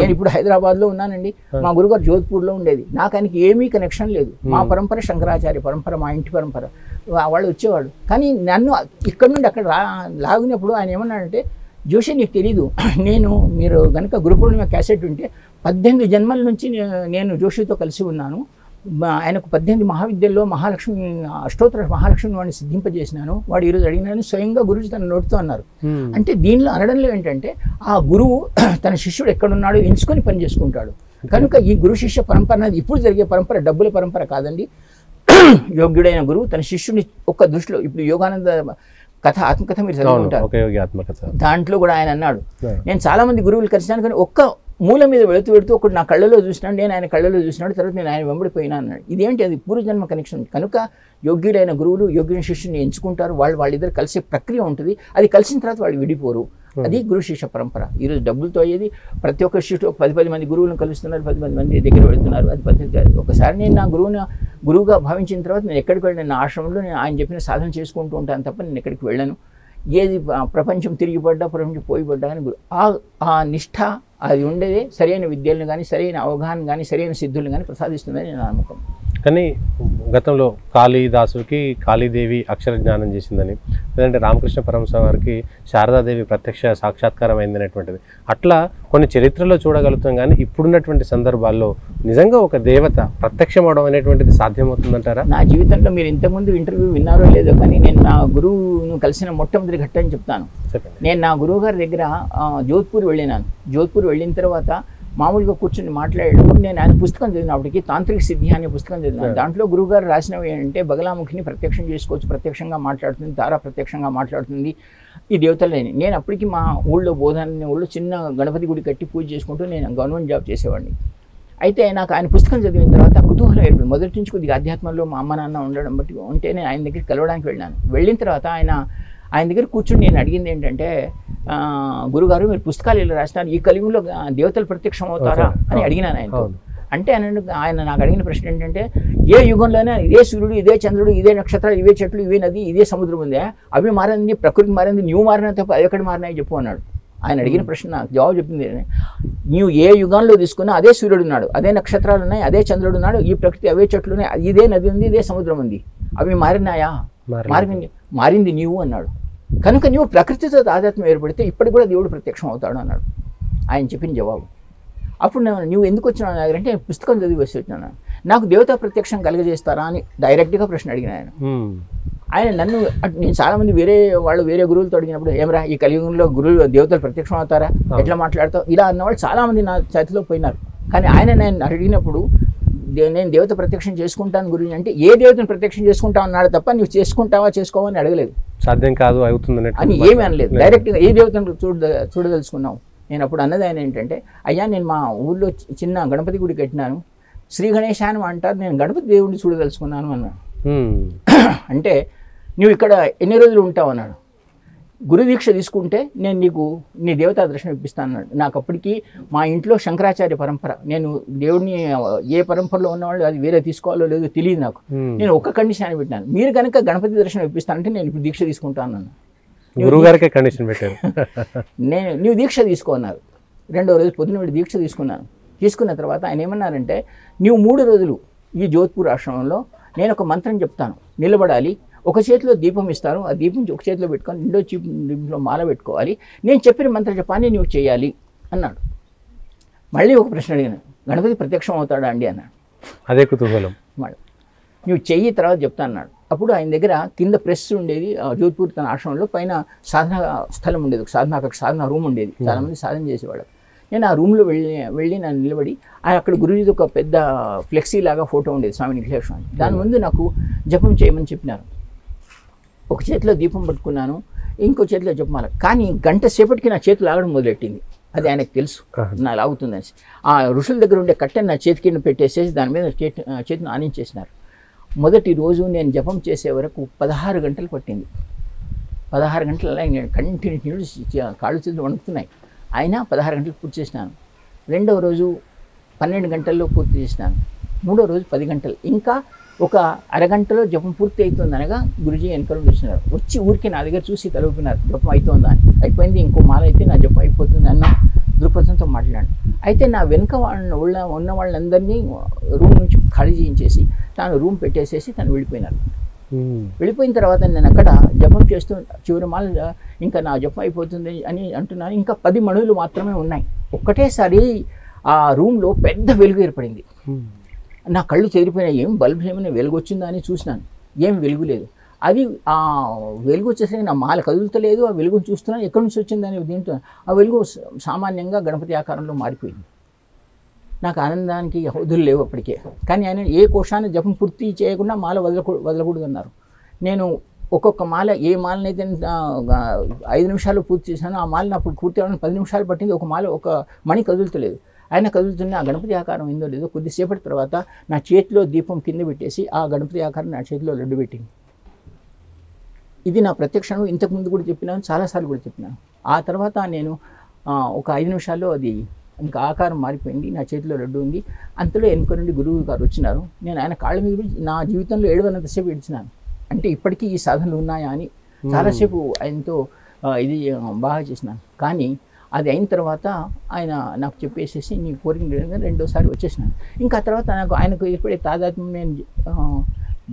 నేను ఇప్పుడు హైదరాబాద్లో ఉన్నానండి, మా గురుగారు జోధ్పూర్లో ఉండేది, నాకు ఆయనకి ఏమీ కనెక్షన్ లేదు. మా పరంపర శంకరాచార్య పరంపర, మా ఇంటి పరంపర, వాళ్ళు వచ్చేవాడు. కానీ నన్ను ఇక్కడ నుండి అక్కడ లాగినప్పుడు ఆయన ఏమన్నాడంటే, జోషి నీకు తెలీదు, మీరు కనుక గురు పూర్ణిమ క్యాసెట్ ఉంటే 18 జన్మల నుంచి నేను జోషితో కలిసి ఉన్నాను. ఆయనకు 18 మహావిద్యల్లో మహాలక్ష్మి అష్టోత్తర మహాలక్ష్మి వాడిని సిద్ధింపజేసినాను. వాడు ఈరోజు అడిగినాను, స్వయంగా గురుజీ తన నోటితో అన్నారు. అంటే దీనిలో అనడంలో ఏంటంటే ఆ గురువు తన శిష్యుడు ఎక్కడున్నాడో ఎంచుకొని పని చేసుకుంటాడు. కనుక ఈ గురు శిష్య పరంపర అనేది ఇప్పుడు జరిగే పరంపర డబ్బుల పరంపర కాదండి. యోగ్యుడైన గురువు తన శిష్యుని ఒక్క దృష్టిలో, ఇప్పుడు యోగానంద కథ ఆత్మకథ మీరు చదువుకుంటారు, దాంట్లో కూడా ఆయన అన్నాడు, నేను చాలా మంది గురువులు కలిసాను కానీ ఒక్క మూల మీద వెళుతూ ఒకటి నా కళ్ళలో చూసినాడు, నేను ఆయన కళ్ళలో చూసినాడు, తర్వాత నేను ఆయన వెంబడిపోయినా అన్నాడు. ఇదేంటి, అది పూర్వజన్మ కనెక్షన్. కనుక యోగ్యుడైన గురువులు యోగ్యుని శిష్యుని ఎంచుకుంటారు. వాళ్ళిద్దరు కలిసే ప్రక్రియ ఉంటుంది. అది కలిసిన తర్వాత వాళ్ళు విడిపోరు. అది గురు శిష్య పరంపర. ఈరోజు డబ్బులతో అయ్యేది. ప్రతి ఒక్క శిష్యుడు 10 మంది గురువులను కలుస్తున్నారు, 10 మంది దగ్గర వెళుతున్నారు. అది పద్ధతి కాదు. ఒకసారి నేను నా గురువుగా భావించిన తర్వాత నేను ఎక్కడికి వెళ్ళాను, నా ఆశ్రమంలో నేను ఆయన చెప్పిన సాధన చేసుకుంటూ ఉంటాను తప్ప నేను ఎక్కడికి వెళ్ళను. ఏది ప్రపంచం తిరిగిపడ్డా, ప్రపంచం పోయిపడ్డా కానీ ఆ నిష్ఠ అది ఉండేదే సరైన విద్యలను కానీ, సరైన అవగాహన కానీ, సరైన సిద్ధులను కానీ ప్రసాదిస్తుందని నేను నమ్మకం. కానీ గతంలో కాళీదాసుకి కాళీదేవి అక్షర జ్ఞానం చేసిందని, లేదంటే రామకృష్ణ పరమహంస వారికి శారదాదేవి ప్రత్యక్ష సాక్షాత్కారం అయిందనేటువంటిది, అట్లా కొన్ని చరిత్రలో చూడగలుగుతాం. కానీ ఇప్పుడున్నటువంటి సందర్భాల్లో నిజంగా ఒక దేవత ప్రత్యక్షం అవడం అనేటువంటిది సాధ్యమవుతుందంటారా? నా జీవితంలో మీరు ఇంతకుముందు ఇంటర్వ్యూ విన్నారో లేదో కానీ నేను నా గురువును కలిసిన మొట్టమొదటి ఘట్టం చెప్తాను. నేను నా గురువు గారి దగ్గర జోధ్పూర్ వెళ్ళినాను. జోధ్పూర్ వెళ్ళిన తర్వాత మామూలుగా కూర్చొని మాట్లాడేటప్పుడు నేను ఆయన పుస్తకం చదివినప్పటికీ తాంత్రిక సిద్ధి అనే పుస్తకం చదివినాను. దాంట్లో గురువుగారు రాసినవి ఏంటంటే బగలాముఖిని ప్రత్యక్షం చేసుకోవచ్చు, ప్రత్యక్షంగా మాట్లాడుతుంది, తారా ప్రత్యక్షంగా మాట్లాడుతుంది, ఈ దేవతలని. నేను అప్పటికి మా ఊళ్ళో బోధాన్ని ఊళ్ళో చిన్న గణపతి గుడి కట్టి పూజ చేసుకుంటూ నేను గవర్నమెంట్ జాబ్ చేసేవాడిని. అయితే నాకు ఆయన పుస్తకం చదివిన తర్వాత కుతూహలం ఏర్పడింది. మొదటి నుంచి కొద్దిగా ఆధ్యాత్మంలో మా అమ్మ నాన్న ఉండడం బట్టి ఉంటే నేను ఆయన దగ్గరికి కలవడానికి వెళ్ళాను. వెళ్ళిన తర్వాత ఆయన దగ్గర కూర్చుని నేను అడిగింది ఏంటంటే, గురుగారు మీరు పుస్తకాలు ఇలా రాసినారు, ఈ కలియుగంలో దేవతలు ప్రత్యక్షం అవుతారా అని అడిగినాను ఆయనతో. అంటే ఆయన నాకు అడిగిన ప్రశ్న ఏంటంటే, ఏ యుగంలోనే ఇదే సూర్యుడు, ఇదే చంద్రుడు, ఇదే నక్షత్రాలు, ఇవే చెట్లు, ఇవే నది, ఇదే సముద్రం ఉందా? అవి మారింది, ప్రకృతి మారింది, నువ్వు మారిన తప్ప అవి ఎక్కడ మారినాయి చెప్పు అన్నాడు. ఆయన అడిగిన ప్రశ్న నాకు జవాబు చెప్పింది, నువ్వు ఏ యుగంలో తీసుకున్నా అదే సూర్యుడు ఉన్నాడు, అదే నక్షత్రాలు ఉన్నాయి, అదే చంద్రుడు ఉన్నాడు, ఈ ప్రకృతి అవే చెట్లు ఉన్నాయి, ఇదే నది ఉంది, ఇదే సముద్రం ఉంది, అవి మారినాయా? మారింది నీవు అన్నాడు. కనుక నీవు ప్రకృతితో తాదాత్మ్యం ఏర్పడితే ఇప్పటికి కూడా దేవుడు ప్రత్యక్షం అవుతాడు అన్నాడు ఆయన చెప్పిన జవాబు. అప్పుడు నువ్వు ఎందుకు వచ్చినావు అంటే పుస్తకం చదివి వచ్చి వచ్చినాను. నాకు దేవతా ప్రత్యక్షం కలుగజేస్తారా అని డైరెక్ట్గా ప్రశ్న అడిగిన ఆయన నన్ను. నేను చాలామంది వేరే గురువులతో అడిగినప్పుడు, ఏమరా ఈ కలియుగంలో గురువులు దేవతలు ప్రత్యక్షం అవుతారా, ఎట్లా మాట్లాడతావు, ఇలా అన్నవాళ్ళు చాలామంది నా చేతిలో పోయినారు. కానీ ఆయన నేను అడిగినప్పుడు నేను దేవత ప్రత్యక్షం చేసుకుంటాను గురించి అంటే, ఏ దేవతను ప్రత్యక్షం చేసుకుంటావు అన్నాడు తప్ప నువ్వు చేసుకుంటావా చేసుకోవని అడగలేదు. సాధ్యం కాదు అవుతుంది అని ఏమీ అనలేదు. డైరెక్ట్గా ఏ దేవతను చూడదలుచుకున్నావు. నేను అప్పుడు అన్నది ఆయన ఏంటంటే, అయ్యా నేను మా ఊళ్ళో చిన్న గణపతి గుడి కట్టినాను, శ్రీ గణేశాన్ని అంటారు, నేను గణపతి దేవుడిని చూడదలుచుకున్నాను అన్నాడు. అంటే నువ్వు ఇక్కడ ఎన్ని రోజులు ఉంటావు అన్నాడు. గురు దీక్ష తీసుకుంటే నేను నీకు నీ దేవతా దర్శనం ఇప్పిస్తాను అన్నాడు. నాకు అప్పటికి మా ఇంట్లో శంకరాచార్య పరంపర, నేను దేవుడిని ఏ పరంపరలో ఉన్నవాళ్ళు అది వేరే తీసుకోవాలో లేదో తెలియదు నాకు. నేను ఒక్క కండిషన్ అని పెట్టినాను, మీరు కనుక గణపతి దర్శనం ఇప్పిస్తానంటే నేను ఇప్పుడు దీక్ష తీసుకుంటాను అన్నాను. గురువుగారికే కండిషన్ పెట్టారు. నువ్వు దీక్ష తీసుకో అన్నారు. రెండో రోజు పొద్దున దీక్ష తీసుకున్నాను. తీసుకున్న తర్వాత ఆయన ఏమన్నారంటే, నువ్వు 3 రోజులు ఈ జోధ్పూర్ ఆశ్రమంలో నేను ఒక మంత్రం చెప్తాను, నిలబడాలి, ఒక చేతిలో దీపం ఇస్తారు, ఆ దీపం ఒక చేతిలో పెట్టుకొని రెండో దీపంలో మాల పెట్టుకోవాలి, నేను చెప్పిన మంత్ర జపాన్ని నువ్వు చేయాలి అన్నాడు. మళ్ళీ ఒక ప్రశ్న అడిగాను, గణపతి ప్రత్యక్షం అవుతాడా అండి అన్నాడు. అదే కుతూహలం. మళ్ళీ నువ్వు చెయ్యి తర్వాత చెప్తా అన్నాడు. అప్పుడు ఆయన దగ్గర కింద ప్రెస్ ఉండేది, జోధ్పూర్ తన ఆశ్రమంలో పైన సాధన స్థలం ఉండేది, సాధన రూమ్ ఉండేది, చాలామంది సాధన చేసేవాడు. నేను ఆ రూమ్లో వెళ్ళి నన్ను నిలబడి అక్కడ గురుజీది ఒక పెద్ద ఫ్లెక్సీ లాగా ఫోటో ఉండేది స్వామి నిఖిలేశ్వరాన్ని. దాని ముందు నాకు జపం చేయమని చెప్పినారు. ఒక చేతిలో దీపం పట్టుకున్నాను, ఇంకో చేతిలో జపమాల. కానీ గంట సేపటికి నా చేతులు లాగడం మొదలెట్టింది. అది ఆయనకు తెలుసు నా లాగుతుందని. ఆ ఋషుల దగ్గర ఉండే కట్టెని నా చేతి కింద పెట్టేసేసి దాని మీద చేతిని ఆనించేసినారు. మొదటి రోజు నేను జపం చేసే వరకు 16 గంటలు పట్టింది. 16 గంటలు అలా నేను కంటిన్యూస్ కాళ్ళు చేతులు వణుకుతున్నాయి. అయినా 16 గంటలు పూర్తి చేసినాను. రెండవ రోజు 12 గంటల్లో పూర్తి చేసినాను. మూడో రోజు 10 గంటలు. ఇంకా ఒక అరగంటలో జపం పూర్తి అవుతుంది అనగా గురుజీ వెనకాల వచ్చినారు. వచ్చి ఊరికి నా దగ్గర చూసి తలుపుతున్నారు, జపం అవుతుందా అని. అయిపోయింది, ఇంకో మాల అయితే నా జపం అయిపోతుంది అన్న దృక్పథంతో మాట్లాడాను. అయితే నా వెనుక ఉన్న వాళ్ళందరినీ రూమ్ నుంచి ఖాళీ చేయించేసి తాను రూమ్ పెట్టేసేసి తను వెళ్ళిపోయినారు. వెళ్ళిపోయిన తర్వాత నేను అక్కడ జపం చేస్తూ చివరి మాల ఇంకా నా జపం అయిపోతుంది అని అంటున్నాను. ఇంకా 10 మణులు మాత్రమే ఉన్నాయి. ఒక్కటేసారి ఆ రూమ్లో పెద్ద వెలుగు ఏర్పడింది. నా కళ్ళు చెదిరిపోయినాయి. ఏం బల్బ్ ఏమైనా వెలుగు వచ్చిందా అని చూసినాను, ఏం వెలుగు లేదు. అది ఆ వెలుగు వచ్చేసరికి నా మాల కదులుతలేదు. ఆ వెలుగును చూస్తున్నాను, ఎక్కడి నుంచి వచ్చిందని దీంట్లో ఆ వెలుగు సామాన్యంగా గణపతి ఆకారంలో మారిపోయింది. నాకు ఆనందానికి హద్దులు లేవు అప్పటికే. కానీ ఆయన ఏ కోశాన్ని జపం పూర్తి చేయకుండా మాల వదలకూడదు అన్నారు. నేను ఒక్కొక్క మాల, ఏ మాలనైతే 5 నిమిషాలు పూర్తి చేశానో ఆ మాలను అప్పుడు పూర్తి అవ్వడానికి 10 నిమిషాలు పట్టింది. ఒక మాల ఒక మణి కదులుతలేదు. ఆయన కదులుతున్న ఆ గణపతి ఆకారం ఏందో లేదో కొద్దిసేపటి తర్వాత నా చేతిలో దీపం కింద పెట్టేసి ఆ గణపతి ఆకారం నా చేతిలో లడ్డు పెట్టింది. ఇది నా ప్రత్యక్షం. ఇంతకుముందు కూడా చెప్పినాను, చాలాసార్లు కూడా చెప్పినాను. ఆ తర్వాత నేను ఒక 5 నిమిషాల్లో అది ఇంకా ఆకారం మారిపోయింది. నా చేతిలో లడ్డు ఉంది. అంతలో వెనుక నుండి గురువు గారు వచ్చినారు. నేను ఆయన కాళ్ళ మీద నా జీవితంలో 700సేపు ఏడ్చినాను. అంటే ఇప్పటికీ ఈ సాధనలు ఉన్నాయా అని చాలాసేపు ఆయనతో ఇది బాగా చేసినాను. కానీ అది అయిన తర్వాత ఆయన నాకు చెప్పేసేసి నీ కోరిక రెండోసారి వచ్చేసినాను. ఇంకా తర్వాత నాకు ఆయనకు ఏర్పడే తాదాత్మ్యం, నేను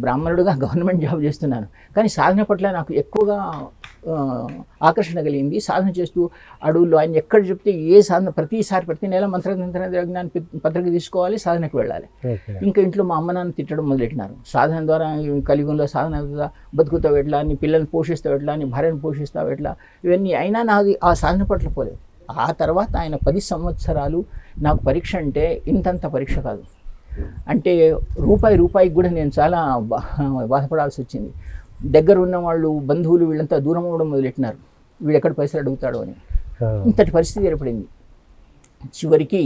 బ్రాహ్మణుడుగా గవర్నమెంట్ జాబ్ చేస్తున్నాను, కానీ సాధన పట్ల నాకు ఎక్కువగా ఆకర్షణ కలిగింది. సాధన చేస్తూ అడవుల్లో ఆయన ఎక్కడ చెప్తే ఏ సాధన ప్రతి నెల మంత్రజ్ఞాన పత్రిక తీసుకోవాలి, సాధనకు వెళ్ళాలి. ఇంకా ఇంట్లో మా అమ్మ నాన్న తిట్టడం మొదలెట్టినారు. సాధన ద్వారా కలియుగంలో సాధన బతుకుతావు ఎట్లా, నీ పిల్లల్ని పోషిస్తావు ఎట్లా, నీ భార్యను పోషిస్తావు ఎట్లా, ఇవన్నీ అయినా నాది ఆ సాధన పట్ల పోలేదు. ఆ తర్వాత ఆయన 10 సంవత్సరాలు నాకు పరీక్ష అంటే ఇంతంత పరీక్ష కాదు, అంటే రూపాయికి కూడా నేను చాలా బాధపడాల్సి వచ్చింది. దగ్గర ఉన్న వాళ్ళు బంధువులు వీళ్ళంతా దూరం అవ్వడం మొదలెట్టినారు, వీడు ఎక్కడ పైసలు అడుగుతాడో అని. ఇంతటి పరిస్థితి ఏర్పడింది. చివరికి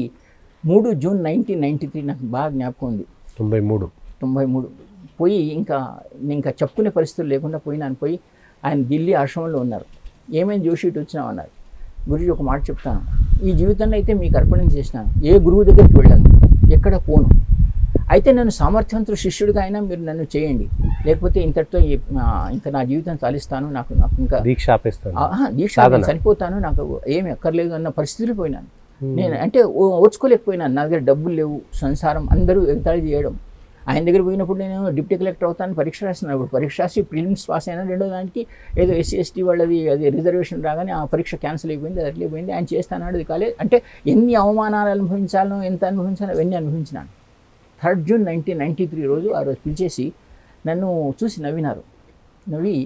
3 జూన్ 1993 నాకు బాగా జ్ఞాపకం ఉంది. 93 పోయి ఇంకా చెప్పుకునే పరిస్థితులు లేకుండా పోయి ఆయన ఢిల్లీ ఆశ్రమంలో ఉన్నారు. ఏమైంది జోషి ఇటు వచ్చినామన్నారు. గురుజీ ఒక మాట చెప్తాను, ఈ జీవితంలో అయితే మీకు అర్పణం చేసినాను, ఏ గురువు దగ్గరికి వెళ్ళాను, ఎక్కడ పోను, అయితే నన్ను సామర్థ్యవంతుడు శిష్యుడిగా అయినా మీరు నన్ను చేయండి, లేకపోతే ఇంతటితో ఇంకా నా జీవితం చాలిస్తాను, నాకు ఇంకా దీక్ష చనిపోతాను, నాకు ఏమి అక్కర్లేదు అన్న పరిస్థితులు పోయినాను నేను. అంటే ఓర్చుకోలేకపోయినాను, నా దగ్గర డబ్బులు లేవు, సంసారం, అందరూ ఎగతాళి చేయడం. ఆయన దగ్గర పోయినప్పుడు నేను డిప్యూటీ కలెక్టర్ అవుతాను, పరీక్ష రాసినప్పుడు పరీక్ష రాసి ప్రిలిమ్స్ పాస్ అయినా, రెండో దానికి ఏదో SC ST వాళ్ళది అది రిజర్వేషన్ రాగానే ఆ పరీక్ష క్యాన్సిల్ అయిపోయింది, అది అట్లయిపోయింది. ఆయన చేస్తానాడు, అది కాలేదు. అంటే ఎన్ని అవమానాలు అనుభవించాలో, ఎంత అనుభవించాలో అవన్నీ అనుభవించినాను. 3 జూన్ 1993 రోజు ఆ రోజు పిలిచేసి నన్ను చూసి నవ్వి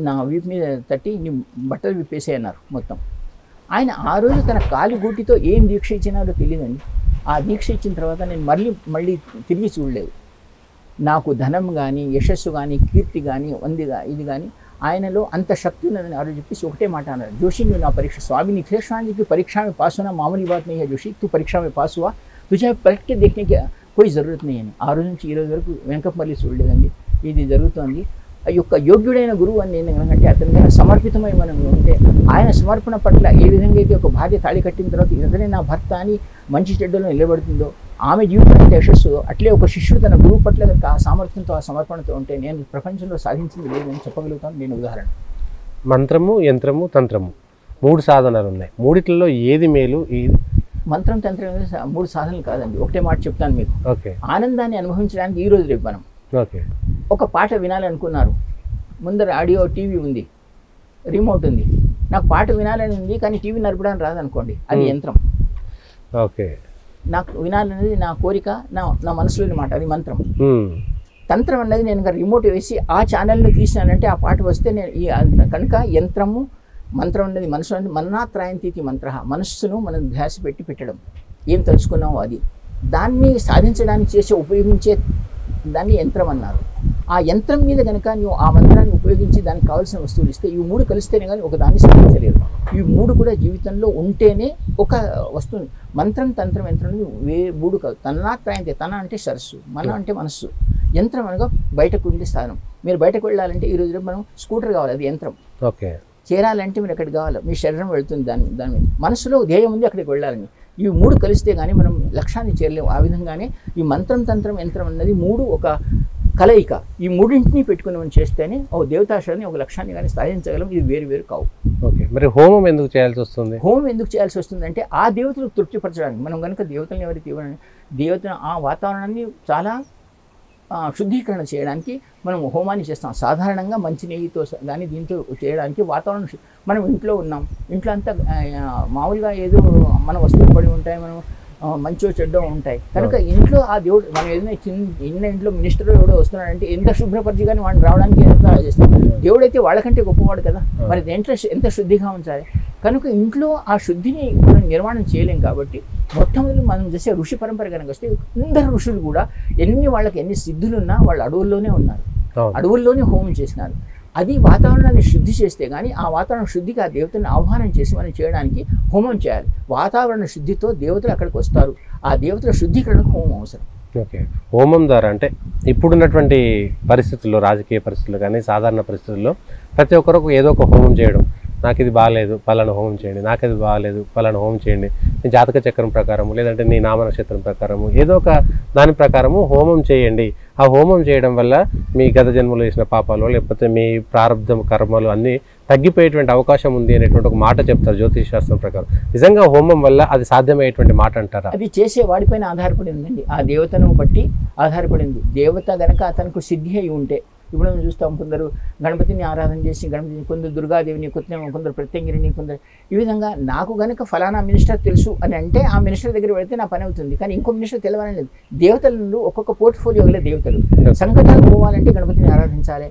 నా వీపు మీద తట్టి నీ బట్టలు విప్పేసే అన్నారు మొత్తం. ఆయన ఆ రోజు తన కాలి గూటితో ఏం దీక్ష ఇచ్చినారో తెలియదండి. ఆ దీక్ష ఇచ్చిన తర్వాత నేను మళ్ళీ తిరిగి చూడలేదు. నాకు ధనం కానీ, యశస్సు కానీ, కీర్తి కానీ, ఇది కానీ ఆయనలో అంత శక్తి ఉన్నదని ఆ రోజు చెప్పేసి ఒకటే మాట అన్నారు, जोशी నువ్వు నా పరీక్ష स्वामी निखिलेश्वरानंद की परीक्षा में पास होना मामूली बात नहीं है जोशी, तू परीक्षा में पास हुआ, तुझे पलट के देखने की कोई ज़रूरत नहीं అని. ఆ రోజు నుంచి ఈ రోజు వరకు వెనక మళ్ళీ చూడలేదండి. ఇది జరుగుతోంది. ఆ యొక్క యోగ్యుడైన గురువు అని నేను ఎందుకంటే అతనికైనా సమర్పితమై మనం ఉంటే, ఆయన సమర్పణ పట్ల ఏ విధంగా అయితే ఒక భార్య తాళి కట్టిన తర్వాత ఇతనే నా భర్త అని మంచి చెడ్డలో నిలబడుతుందో, ఆమె జీవితం అంటే యశస్సు, అట్లే ఒక శిష్యుడు తన గురువు పట్ల కనుక ఆ సామర్థ్యంతో, ఆ సమర్పణతో ఉంటే నేను ప్రపంచంలో సాధించింది లేదని చెప్పగలుగుతాను. నేను ఉదాహరణ. మంత్రము, యంత్రము, తంత్రము 3 సాధనాలు ఉన్నాయి. మూడిట్లలో ఏది మేలు? మంత్రం, తంత్రం 3 సాధనలు కాదండి. ఒకటే మాట చెప్తాను మీకు. ఓకే. ఆనందాన్ని అనుభవించడానికి ఈ రోజు రేపు మనం ఒక పాట వినాలనుకున్నారు, ముందర ఆడియో టీవీ ఉంది, రిమోట్ ఉంది, నాకు పాట వినాలని ఉంది కానీ టీవీ నడపడానికి రాదనుకోండి, అది యంత్రం. ఓకే. నాకు వినాలనేది నా కోరిక, నా మనసులోని మాట, అది మంత్రం. తంత్రం అన్నది నేను రిమోట్ వేసి ఆ ఛానల్ని తీసినానంటే ఆ పాట వస్తే నేను కనుక యంత్రము, మంత్రం అనేది మనసు అనేది మన్నాత్రాయంతి మంత్ర, మనస్సును మనం ధ్యాస పెట్టడం, ఏం తెలుసుకున్నామో అది, దాన్ని సాధించడానికి ఉపయోగించే దాన్ని యంత్రం అన్నారు. ఆ యంత్రం మీద కనుక నువ్వు ఆ మంత్రాన్ని ఉపయోగించి దానికి కావాల్సిన వస్తువులు ఇస్తే, ఈ 3 కలిస్తేనే కానీ ఒక దాన్ని సాధించలేరు. ఈ 3 కూడా జీవితంలో ఉంటేనే ఒక వస్తువుని. మంత్రం, తంత్రం, యంత్రం 3 కాదు. తన్నాత్రాయంతే, తన అంటే సరస్సు, మన అంటే మనస్సు, యంత్రం అనగా బయటకు ఉండే స్థానం. మీరు బయటకు వెళ్ళాలంటే ఈ రోజు మనం స్కూటర్ కావాలి, అది యంత్రం. ఓకే. చేరాలంటే మీరు ఎక్కడికి కావాలి, మీ శరీరం వెళుతుంది దాని మీద, మనసులో ధ్యేయం ఉంది, అక్కడికి వెళ్ళాలని. ఈ 3 కలిస్తే కానీ మనం లక్ష్యాన్ని చేరలేము. ఆ విధంగానే ఈ మంత్రం, తంత్రం, యంత్రం అన్నది 3 ఒక కలయిక. ఈ 3ంటిని పెట్టుకుని మనం చేస్తేనే ఒక దేవతాశ్రయాన్ని, ఒక లక్ష్యాన్ని కానీ సాధించగలం. ఇది వేరు కావు. ఓకే. మరి హోమం ఎందుకు చేయాల్సి వస్తుంది? హోమం ఎందుకు చేయాల్సి వస్తుంది అంటే ఆ దేవతలకు తృప్తిపరచడానికి. మనం కనుక దేవతలను ఎవరైతే దేవతను ఆ వాతావరణాన్ని చాలా శుద్ధీకరణ చేయడానికి మనం హోమాన్ని చేస్తాం. సాధారణంగా మంచి నెయ్యితో కానీ దీంతో చేయడానికి వాతావరణం. మనం ఇంట్లో ఉన్నాం, ఇంట్లో అంతా మామూలుగా ఏదో మన వస్తువులు పడి ఉంటాయి, మనం మంచో చెడ్డో ఉంటాయి కనుక ఇంట్లో ఆ దేవుడు, మనం ఏదైనా చిన్న ఇంట్లో మినిస్టర్ ఎవడో వస్తున్నాడంటే ఎంత శుభ్రపరిచి కానీ వాడిని రావడానికి ఎంత చేస్తాం. దేవుడైతే వాళ్ళకంటే గొప్పవాడు కదా, మరి దేంట్లో ఎంత శుద్ధిగా ఉంచాలి. కనుక ఇంట్లో ఆ శుద్ధిని మనం నిర్మాణం చేయలేం. కాబట్టి మొట్టమొదటి మనం చేసే ఋషి పరంపర కనుక వస్తే అందరు ఋషులు కూడా వాళ్ళకి ఎన్ని సిద్ధులున్నా వాళ్ళు అడవుల్లోనే ఉన్నారు, అడవుల్లోనే హోమం చేసినారు. అది వాతావరణాన్ని శుద్ధి చేస్తే కానీ ఆ వాతావరణ శుద్ధికి ఆ దేవతలను ఆహ్వానం చేసి మనం చేయడానికి హోమం చేయాలి. వాతావరణ శుద్ధితో దేవతలు అక్కడికి వస్తారు. ఆ దేవతల శుద్ధీకరణకు హోమం అవసరం. ఓకే. హోమం ద్వారా అంటే ఇప్పుడున్నటువంటి పరిస్థితుల్లో, రాజకీయ పరిస్థితుల్లో కానీ సాధారణ పరిస్థితుల్లో ప్రతి ఒక్కరికి ఏదో ఒక హోమం చేయడం, నాకు ఇది బాగాలేదు పలానా హోమం చేయండి, నాకు ఇది బాగాలేదు పలానా హోమం చేయండి, నీ జాతక చక్రం ప్రకారము లేదంటే నీ నామ నక్షత్రం ప్రకారము ఏదో ఒక దాని ప్రకారము హోమం చేయండి. ఆ హోమం చేయడం వల్ల మీ గత జన్మలో చేసిన పాపాలు లేకపోతే మీ ప్రారంధ కర్మలు అన్నీ తగ్గిపోయేటువంటి అవకాశం ఉంది అనేటువంటి ఒక మాట చెప్తారు జ్యోతిష్ శాస్త్రం ప్రకారం. నిజంగా హోమం వల్ల అది సాధ్యమయ్యేటువంటి మాట అంటారా? అది చేసే వాడిపైన ఆధారపడి ఉందండి, ఆ దేవతను బట్టి ఆధారపడింది. దేవత గనక అతనికి సిద్ధి అయి ఉంటే, ఇప్పుడు మనం చూస్తాం కొందరు గణపతిని ఆరాధన చేసి గణపతిని, కొందరు దుర్గాదేవిని, కొందరు ప్రత్యంగిరిని, కొందరు ఈ విధంగా. నాకు గనక ఫలానా మినిస్టర్ తెలుసు అని అంటే ఆ మినిస్టర్ దగ్గర వెళితే నా పని అవుతుంది. కానీ ఇంకో మినిస్టర్ తెలవాలని లేదు. దేవతలు ఒక్కొక్క పోర్ట్ఫోలియో గల దేవతలు. సంకటాలు పోవాలంటే గణపతిని ఆరాధించాలి,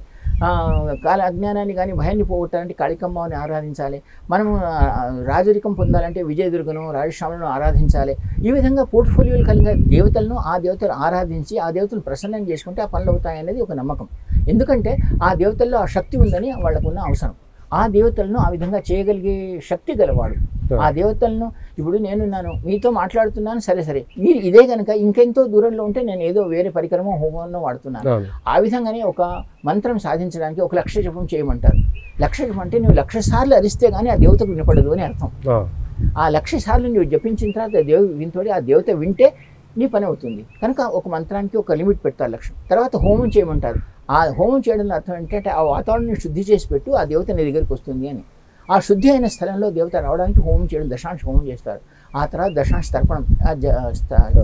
కాల అజ్ఞానాన్ని కానీ భయాన్ని పోగొట్టాలంటే కాళికమ్మని ఆరాధించాలి. మనం రాజరికం పొందాలంటే విజయదుర్గను రాజశ్యామలను ఆరాధించాలి. ఈ విధంగా పోర్ట్ఫోలియోలు కలిగిన దేవతలను ఆ దేవతలు ఆరాధించి ఆ దేవతలు ప్రసన్నం చేసుకుంటే ఆ పనులు అవుతాయి అనేది ఒక నమ్మకం. ఎందుకంటే ఆ దేవతల్లో ఆ శక్తి ఉందని వాళ్ళకున్న అవసరం. ఆ దేవతలను ఆ విధంగా చేయగలిగే శక్తి గలవాడు. ఆ దేవతలను ఇప్పుడు నేనున్నాను, మీతో మాట్లాడుతున్నాను, సరే మీరు ఇదే కనుక ఇంకెంతో దూరంలో ఉంటే నేను ఏదో వేరే పరికరమో హోమో వాడుతున్నాను. ఆ విధంగానే ఒక మంత్రం సాధించడానికి 1,00,000 జపం చేయమంటారు. 1,00,000 జపం అంటే నువ్వు 1,00,000 సార్లు అరిస్తే కానీ ఆ దేవతకు వినపడదు అని అర్థం. ఆ 1,00,000 సార్లు నువ్వు జపించిన తర్వాత వింతోడి ఆ దేవత వింటే నీ పని అవుతుంది. కనుక ఒక మంత్రానికి ఒక లిమిట్ పెడతారు 1,00,000. తర్వాత హోమం చేయమంటారు. ఆ హోమం చేయడం అర్థం ఏంటంటే ఆ వాతావరణాన్ని శుద్ధి చేసి పెట్టు, ఆ దేవత నీ దగ్గరికి వస్తుంది అని. ఆ శుద్ధి అయిన స్థలంలో దేవత రావడానికి హోమం చేయడం, దశాంశ హోమం చేస్తారు. ఆ తర్వాత దశాంశ తర్పణం,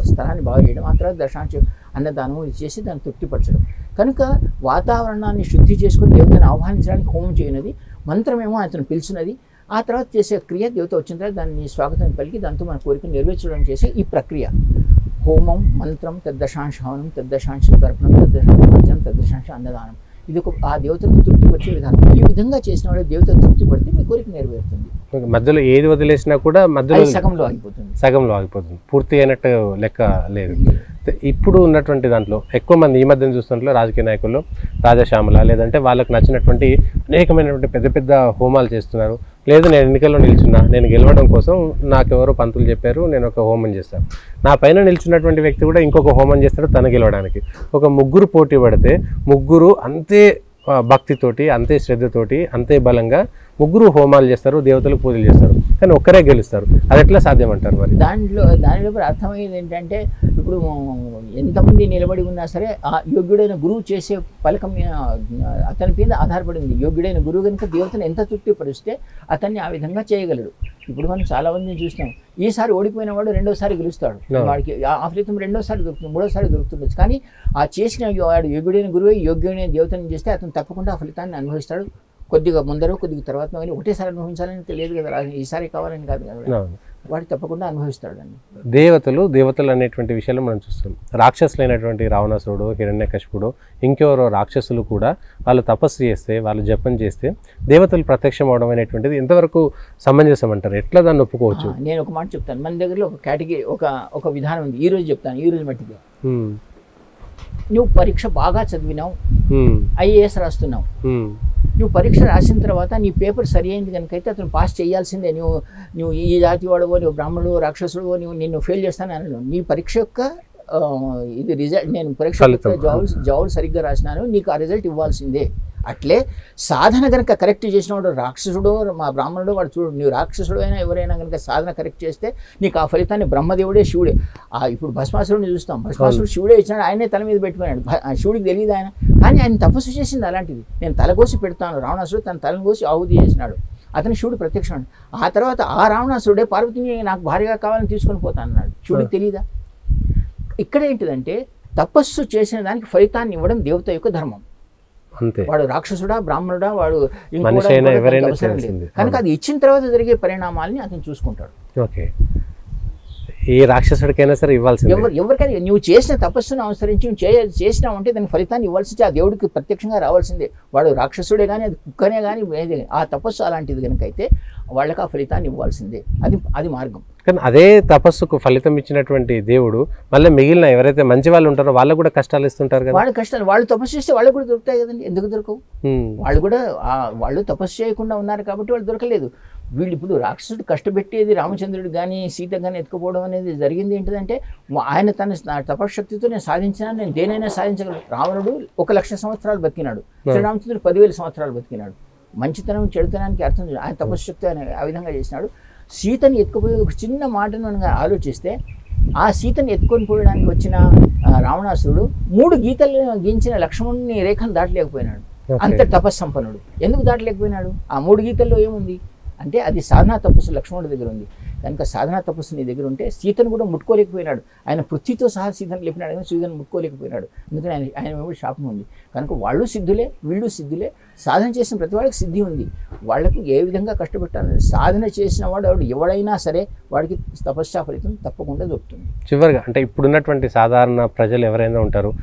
స్థలాన్ని బాగు చేయడం, ఆ తర్వాత దశాంశ అన్నదానం ఇది చేసి దాన్ని తృప్తిపరచడం. కనుక వాతావరణాన్ని శుద్ధి చేసుకుని దేవతను ఆహ్వానించడానికి హోమం చేయనది, మంత్రమేమో అతను పిలిచినది. ఆ తర్వాత చేసే క్రియ దేవత వచ్చిన తర్వాత దాన్ని స్వాగతం పలికి దాంతో మన కోరికను నెరవేర్చడం చేసే ఈ ప్రక్రియ. హోమం, మంత్రం, తద్దశాంశ హవనం, తద్దశాంశ తర్పణం, తద్దశాంశ భోజనం, తద్దశాంశ అన్నదానం. ఇది ఒక ఆ దేవతను తృప్తిపరిచే విధానం. ఈ విధంగా చేసిన వాడు దేవత తృప్తి పడితే మీ కోరిక నెరవేరుతుంది. మధ్యలో ఏది వదిలేసినా కూడా మధ్యలో సగంలో ఆగిపోతుంది. పూర్తి అయినట్టు లెక్క లేదు. ఇప్పుడు ఉన్నటువంటి దాంట్లో ఎక్కువ మంది ఈ మధ్యన చూస్తున్నట్లు రాజకీయ నాయకుల్లో రాజశ్యామల లేదంటే వాళ్ళకు నచ్చినటువంటి అనేకమైనటువంటి పెద్ద పెద్ద హోమాలు చేస్తున్నారు. లేదు నేను ఎన్నికల్లో నిల్చున్నా, నేను గెలవడం కోసం నాకెవరో పంతులు చెప్పారు, నేను ఒక హోమం చేస్తాను. నా పైన నిల్చున్నటువంటి వ్యక్తి కూడా ఇంకొక హోమం చేస్తాడు తను గెలవడానికి. ఒక ముగ్గురు పోటీ పడితే ముగ్గురు అంతే భక్తితోటి, అంతే శ్రద్ధతోటి, అంతే బలంగా ముగ్గురు హోమాలు చేస్తారు, దేవతలకు పూజలు చేస్తారు, కానీ ఒక్కరే గెలుస్తారు. అది ఎట్లా సాధ్యం అంటారు? మరి దానిలో అర్థమయ్యేది ఏంటంటే ఇప్పుడు ఎంతమంది నిలబడి ఉన్నా సరే ఆ యోగ్యుడైన గురువు చేసే పలకం అతని మీద ఆధారపడింది. యోగ్యుడైన గురువు కనుక దేవతను ఎంత తృప్తిపరిస్తే అతన్ని ఆ విధంగా చేయగలడు. ఇప్పుడు మనం చాలా మందిని చూస్తాం, ఈసారి ఓడిపోయిన వాడు రెండోసారి గెలుస్తాడు, వాడికి ఆ ఫలితం రెండోసారి దొరుకుతుంది, మూడోసారి దొరుకుతుండొచ్చు. కానీ ఆ చేసిన వాడు యోగ్యుడైన గురువే యోగ్యుడైన దేవతను చేస్తే అతను తప్పకుండా ఆ ఫలితాన్ని అనుభవిస్తాడు. కొద్దిగా ముందరో కొద్దిగా తర్వాత కానీ ఒకటేసారి అనుభవించాలని తెలియదు కదా, ఈసారి కావాలని కాదు కదా, వాడు తప్పకుండా అనుభవిస్తాడండి. దేవతలు అనేటువంటి విషయాలు మనం చూస్తాం. రాక్షసులైనటువంటి రావణాసురుడు, హిరణ్యకశిపుడు, ఇంకెవరో రాక్షసులు కూడా వాళ్ళు తపస్సు చేస్తే, వాళ్ళు జపం చేస్తే దేవతలు ప్రత్యక్షం అవడం అనేటువంటిది ఎంతవరకు సమంజసం అంటారు? ఎట్లా దాన్ని ఒప్పుకోవచ్చు? నేను ఒక మాట చెప్తాను. మన దగ్గరలో ఒక కేటగిరీ ఒక విధానం ఉంది. ఈ రోజు చెప్తాను, ఈ రోజు మట్టిగా నువ్వు పరీక్ష బాగా చదివినావు, ఐఏఎస్ రాస్తున్నావు, నువ్వు పరీక్ష రాసిన తర్వాత నీ పేపర్ సరి అయింది కనుకైతే అతను పాస్ చేయాల్సిందే. నువ్వు ఈ జాతి వాడువో, నువ్వు బ్రాహ్మణుడు, రాక్షసుడు, నిన్ను ఫెయిల్ చేస్తాను అనను. నీ పరీక్ష యొక్క ఇది రిజల్ట్, నేను పరీక్ష జవాబులు సరిగ్గా రాసినాను, నీకు ఆ రిజల్ట్ ఇవ్వాల్సిందే. అట్లే సాధన కనుక కరెక్ట్ చేసినవాడు రాక్షసుడు, మా బ్రాహ్మణుడు, వాడు చూడు, నువ్వు రాక్షసుడు అయినా ఎవరైనా కనుక సాధన కరెక్ట్ చేస్తే నీకు ఆ ఫలితాన్ని బ్రహ్మదేవుడే, శివుడే. ఇప్పుడు భస్మాసురుడిని చూస్తాం, భస్మాసురుడు శివుడే ఇచ్చినాడు, ఆయనే తల మీద పెట్టుకున్నాడు. శివుడికి తెలియదు ఆయన, కానీ ఆయన తపస్సు చేసింది అలాంటిది. నేను తలకోసి పెడతాను, రావణాసురుడు తన తలను కోసి ఆహుతి చేసినాడు, అతను శివుడు ప్రత్యక్షం. ఆ తర్వాత ఆ రావణాసురుడే పార్వతిని నాకు భార్యగా కావాలని తీసుకొని పోతాను అన్నాడు. శివుడికి తెలియదా? ఇక్కడ ఏంటిదంటే తపస్సు చేసిన దానికి ఫలితాన్ని ఇవ్వడం దేవత యొక్క ధర్మం. వాడు రాక్షసుడా, బ్రాహ్మణుడా, వాడు కనుక అది ఇచ్చిన తర్వాత జరిగే పరిణామాలని అతను చూసుకుంటాడు. ఓకే, ఏ రాక్షసుడికైనా సరే ఇవ్వాల్సింది. ఎవరికైనా నువ్వు చేసిన తపస్సును అనుసరించి చేసినావు అంటే దాని ఫలితాన్ని ఇవ్వాల్సిందే, ఆ దేవుడికి ప్రత్యక్షంగా రావాల్సిందే. వాడు రాక్షసుడే కానీ, అది కుక్కనే కానీ, ఆ తపస్సు అలాంటిది కనుక అయితే వాళ్ళకి ఆ ఫలితాన్ని ఇవ్వాల్సిందే. అది మార్గం. కానీ అదే తపస్సుకు ఫలితం ఇచ్చినటువంటి దేవుడు మళ్ళీ మిగిలిన ఎవరైతే మంచి వాళ్ళు ఉంటారో వాళ్ళకు కూడా కష్టాలు ఇస్తుంటారు కదా. వాళ్ళు తపస్సు చేస్తే వాళ్ళకు కూడా దొరుకుతాయి కదండి, ఎందుకు దొరకవు? వాళ్ళు తపస్సు చేయకుండా ఉన్నారు కాబట్టి వాళ్ళు దొరకలేదు. వీళ్ళు ఇప్పుడు రాక్షసుడు కష్టపెట్టేది రామచంద్రుడు కానీ సీత కానీ ఎత్తుకుపోవడం అనేది జరిగింది ఏంటిదంటే, ఆయన తన తపశక్తితో నేను సాధించినా, నేను దేనైనా సాధించగలను. రావణుడు 1,00,000 సంవత్సరాలు బతికినాడు, శ్రీరామచంద్రుడు 10,000 సంవత్సరాలు బతికినాడు. మంచితనం చెడుతనానికి అర్థం ఆయన తపశక్తి ఆ విధంగా చేసినాడు. సీతని ఎత్తుకుపోయి ఒక చిన్న మాటను మనం ఆలోచిస్తే, ఆ సీతని ఎత్తుకొని పోయడానికి వచ్చిన రావణాసురుడు 3 గీతలు గీంచిన లక్ష్మణుని రేఖను దాటలేకపోయినాడు. అంత తపస్సంపన్నుడు. ఎందుకు దాటలేకపోయినాడు? ఆ 3 గీతల్లో ఏముంది అంటే అది సాధనా తపస్సు లక్ష్మణుడి దగ్గర ఉంది. కనుక సాధనా తపస్సు నీ దగ్గర ఉంటే సీతను కూడా ముట్టుకోలేకపోయినాడు. ఆయన పృథ్వీతో సహా సీతను లేపినాడు కానీ సీతను ముట్టుకోలేకపోయినాడు. ఎందుకంటే ఆయన ఏమో శాపం ఉంది. కనుక వాళ్ళు సిద్ధులే, వీళ్ళు సిద్ధులే. సాధన చేసిన ప్రతి వాళ్ళకి సిద్ధి ఉంది. వాళ్లకు ఏ విధంగా కష్టపెట్టాలని సాధన చేసిన వాడు ఎవడైనా సరే వాడికి తపస్సా ఫలితం తప్పకుండా దొరుకుతుంది. చివరిగా అంటే ఇప్పుడున్నటువంటి సాధారణ ప్రజలు ఎవరైనా ఉంటారు,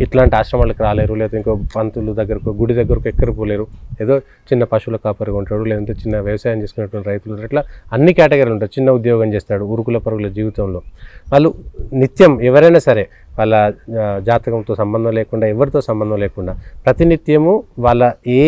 ఇట్లాంటి ఆశ్రమాలకు రాలేరు, లేదా ఇంకో పంతులు దగ్గరకు గుడి దగ్గరకు ఎక్కడికి పోలేరు, ఏదో చిన్న పశువుల కాపరిగా ఉంటాడు, లేదంటే చిన్న వ్యవసాయం చేసుకునేటువంటి రైతులు ఉంటారు, ఇట్లా అన్ని కేటగిరీలు ఉంటారు. చిన్న ఉద్యోగం చేస్తాడు ఉరుకుల పరుగుల జీవితంలో. వాళ్ళు నిత్యం ఎవరైనా సరే వాళ్ళ జాతకంతో సంబంధం లేకుండా, ఎవరితో సంబంధం లేకుండా, ప్రతినిత్యము వాళ్ళ ఏ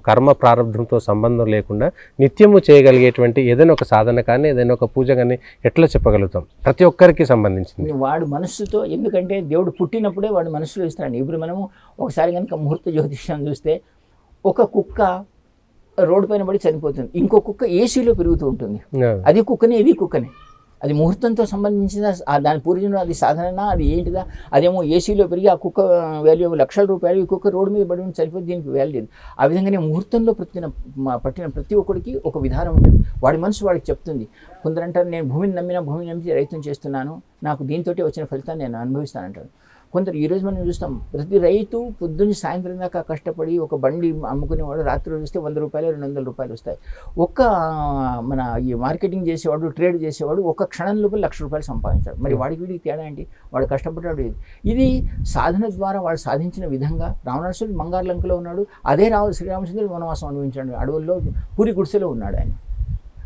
కర్మ ప్రారంభంతో సంబంధం లేకుండా నిత్యము చేయగలిగేటువంటి ఏదైనా ఒక సాధన కానీ, ఏదైనా ఒక పూజ కానీ ఎట్లా చెప్పగలుగుతాం? ప్రతి ఒక్కరికి సంబంధించింది. వాడు మనస్సుతో, ఎందుకంటే దేవుడు పుట్టినప్పుడే వాడు మనస్సులో ఇస్తాడు. ఇప్పుడు మనము ఒకసారి కనుక ముహూర్త జ్యోతిష్యం చూస్తే, ఒక కుక్క రోడ్డు పైన పడి చనిపోతుంది, ఇంకో కుక్క ఏసీలో పెరుగుతూ ఉంటుంది. అది కుక్కనే, ఇది కుక్కనే. అది ముహూర్తంతో సంబంధించిన దాని పూర్వజన్మ, అది సాధన, అది ఏంటిదా? అదేమో ఏసీలో పెరిగి ఆ కుక్క వాల్యూ లక్షల రూపాయలు, ఈ కుక్క రోడ్డు మీద పడి ఉండి చనిపోతే దీనికి వాల్యూ లేదు. ఆ విధంగానే ముహూర్తంలో పట్టిన ప్రతి ఒక్కడికి ఒక విధానం ఉంటుంది. వాడి మనసు వాడికి చెప్తుంది. కొందరంటారు నేను భూమిని నమ్మి రైతుని చేస్తున్నాను, నాకు దీంతో వచ్చిన ఫలితాన్ని నేను అనుభవిస్తానంటారు. కొందరు ఈరోజు మనం చూస్తాం, ప్రతి రైతు పొద్దున్న సాయంత్రం దాకా కష్టపడి ఒక బండి అమ్ముకునేవాడు రాత్రి చూస్తే 100 రూపాయలు 200 రూపాయలు వస్తాయి. మన ఈ మార్కెటింగ్ చేసేవాడు, ట్రేడ్ చేసేవాడు ఒక క్షణం లోపల 1,00,000 రూపాయలు సంపాదించాడు. మరి వాడికి వీడికి తేడా ఏంటి? వాడు కష్టపడ్డాడు. ఇది సాధన ద్వారా వాడు సాధించిన విధంగా. రావణాసురుడు మంగార్లంకలో ఉన్నాడు, అదే శ్రీరామచంద్రుడు వనవాసం అనుభవించాడు, అడవుల్లో పూరి గుడిసెలో ఉన్నాడు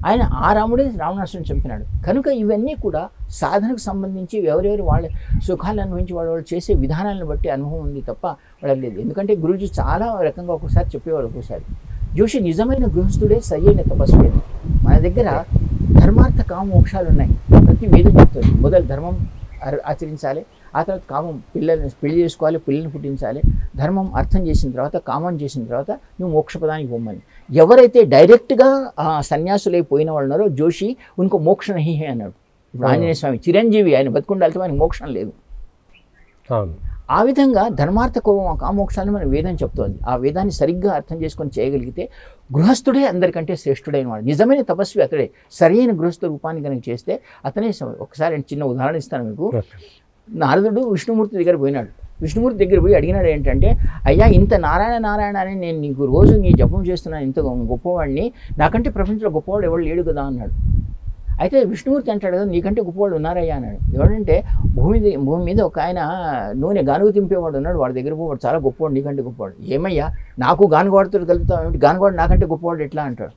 ఆయన ఆ రాముడే రావణాసురుని చంపినాడు. కనుక ఇవన్నీ కూడా సాధనకు సంబంధించి ఎవరెవరు వాళ్ళ సుఖాలను అనుభవించి వాళ్ళు చేసే విధానాలను బట్టి అనుభవం ఉంది తప్ప వాళ్ళకి లేదు. ఎందుకంటే గురూజీ చాలా రకంగా ఒక్కొక్కసారి చెప్పేవాడు. ఒక్కోసారి జోషి నిజమైన గృహస్థుడే సరైన తపస్సుడే. మన దగ్గర ధర్మార్థ కామ మోక్షాలు ఉన్నాయి. ప్రతి వేదం చెప్తుంది. మొదలు ధర్మం ఆచరించాలి, ఆ తర్వాత కామం, పెళ్లి చేసుకోవాలి, పిల్లల్ని పుట్టించాలి, ధర్మం అర్థం చేసిన తర్వాత, కామం చేసిన తర్వాత నువ్వు మోక్షపదానికి పొమ్మని. ఎవరైతే డైరెక్ట్గా సన్యాసులైపోయిన వాళ్ళు ఉన్నారో, జోషి ఇంకో మోక్ష నహి హే అన్నాడు. ఇప్పుడు ఆంజనేయ స్వామి చిరంజీవి, ఆయన బతుకుండాలితో ఆయనకు మోక్షం లేదు. ఆ విధంగా ధర్మార్థ కామోక్షాన్ని మన వేదం చెప్తోంది. ఆ వేదాన్ని సరిగ్గా అర్థం చేసుకొని చేయగలిగితే గృహస్థుడే అందరికంటే శ్రేష్ఠుడైన వాడు. నిజమైన తపస్వి అతడే. సరైన గృహస్థ రూపాన్ని కనుక చేస్తే అతనే. ఒకసారి చిన్న ఉదాహరణ ఇస్తాను మీకు. నారదుడు విష్ణుమూర్తి దగ్గర పోయినాడు. విష్ణుమూర్తి దగ్గర పోయి అడిగినాడు ఏంటంటే, అయ్యా ఇంత నారాయణ అని నేను నీకు రోజు నీ జపం చేస్తున్నాను, ఇంత గొప్పవాడిని, నాకంటే ప్రపంచంలో గొప్పవాడు ఎవడు లేడు కదా అన్నాడు. అయితే విష్ణుమూర్తి అంటాడు కదా, నీకంటే గొప్పవాళ్ళు ఉన్నారయ్యా అన్నాడు. ఎవడంటే భూమి మీద ఒక ఆయన నూనె గానుగు తింపేవాడు ఉన్నాడు, వాడి దగ్గర పోవాడు చాలా గొప్పవాడు, నీకంటే గొప్పవాడు. ఏమయ్యా నాకు గానుగవాడితో కలుపుతావు ఏమిటి? గానుగవాడు నాకంటే గొప్పవాడు ఎట్లా అంటాడు.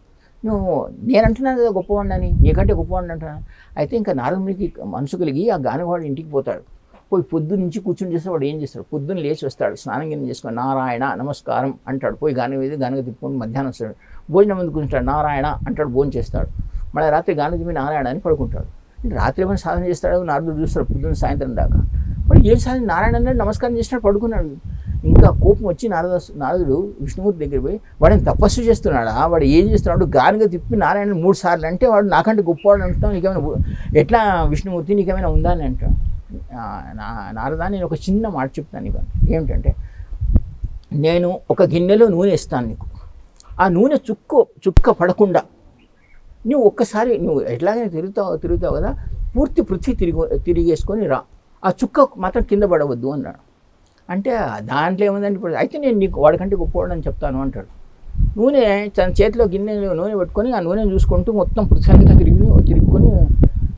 నేను అంటున్నాను కదా గొప్పవాడిని, నీకంటే గొప్పవాడిని అంటున్నాను. అయితే ఇంకా నారదునికి మనసు కలిగి ఆ గానుగవాడు ఇంటికి పోతాడు. పోయి పొద్దున్న నుంచి కూర్చొని చేస్తే వాడు ఏం చేస్తాడు? పొద్దున్న లేచి వస్తాడు, స్నానం కింద చేసుకొని నారాయణ నమస్కారం అంటాడు. పోయి గానుగ తిప్పుకొని మధ్యాహ్నం వస్తాడు, భోజనం ముందు కూర్చుంటాడు, నారాయణ అంటాడు, భోజనం చేస్తాడు. మళ్ళీ రాత్రి గానుగ తిప్పి నారాయణ అని పడుకుంటాడు. రాత్రి ఏమైనా సాధన చేస్తాడు, నారదుడు చూస్తాడు పొద్దున్న సాయంత్రం దాకా. వాడు ఏం సాధన? నారాయణ అన్నాడు, నమస్కారం చేసినాడు, పడుకున్నాడు. ఇంకా కోపం వచ్చి నారదుడు విష్ణుమూర్తి దగ్గర పోయి, వాడిని తపస్సు చేస్తున్నాడా, వాడు ఏం చేస్తున్నాడు? గానుగ తిప్పి నారాయణ 3 సార్లు అంటే వాడు నాకంటే గొప్పవాడు అంటున్నావు, నీకేమైనా ఎట్లా విష్ణుమూర్తి నీకేమైనా ఉందా అని అంటాడు. నారదా నేను ఒక చిన్న మాట చెప్తాను నీకు. ఏమిటంటే, నేను ఒక గిన్నెలో నూనె ఇస్తాను నీకు, ఆ నూనె చుక్క పడకుండా నువ్వు ఒక్కసారి నువ్వు ఎట్లాగైనా తిరుగుతావు కదా, పూర్తి పృథ్వీ తిరిగేసుకొని రా, ఆ చుక్క మాత్రం కింద పడవద్దు అన్నాడు. అంటే దాంట్లో ఏముందండి ఇప్పుడు, అయితే నేను నీకు వాడికంటే గొప్పవాడు అని చెప్తాను అంటాడు. నూనె తన చేతిలో గిన్నెలో నూనె పెట్టుకొని ఆ నూనెను చూసుకుంటూ మొత్తం పృథ్వీ అంతా తిరుగుకొని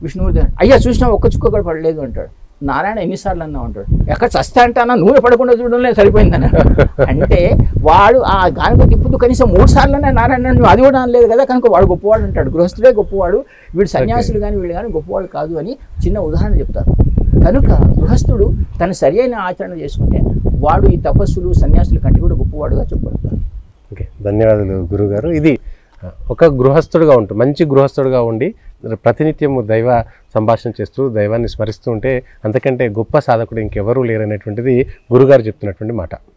విష్ణుమూర్తి, అయ్యా చూసినా ఒక్క చుక్క కూడా పడలేదు అంటాడు. నారాయణ ఎన్నిసార్లు అన్నావు అంటాడు. ఎక్కడ చస్తా అంటే అన్న నూనె పడకుండా చూడడంలో సరిపోయిందన్న. అంటే వాడు ఆ గానుగ తిప్పుతూ కనీసం 3 సార్లనే నారాయణ నువ్వు అది కూడా అనలేదు కదా, కనుక వాడు గొప్పవాడు అంటాడు. గృహస్థుడే గొప్పవాడు, వీడు సన్యాసులు కానీ వీళ్ళు కానీ గొప్పవాడు కాదు అని చిన్న ఉదాహరణ చెప్తారు. కనుక గృహస్థుడు తన సరి అయిన ఆచరణ చేసుకుంటే వాడు ఈ తపస్సులు సన్యాసుల కంటే కూడా గొప్పవాడుగా చెప్పబడతారు. ఓకే, ధన్యవాదాలు గురుగారు. ఇది ఒక గృహస్థుడుగా ఉంటూ మంచి గృహస్థుడుగా ఉండి ప్రతినిత్యము దైవ సంభాషణ చేస్తూ దైవాన్ని స్మరిస్తూ ఉంటే అంతకంటే గొప్ప సాధకుడు ఇంకెవరూ లేరనేటువంటిది గురుగారు చెప్తున్నటువంటి మాట.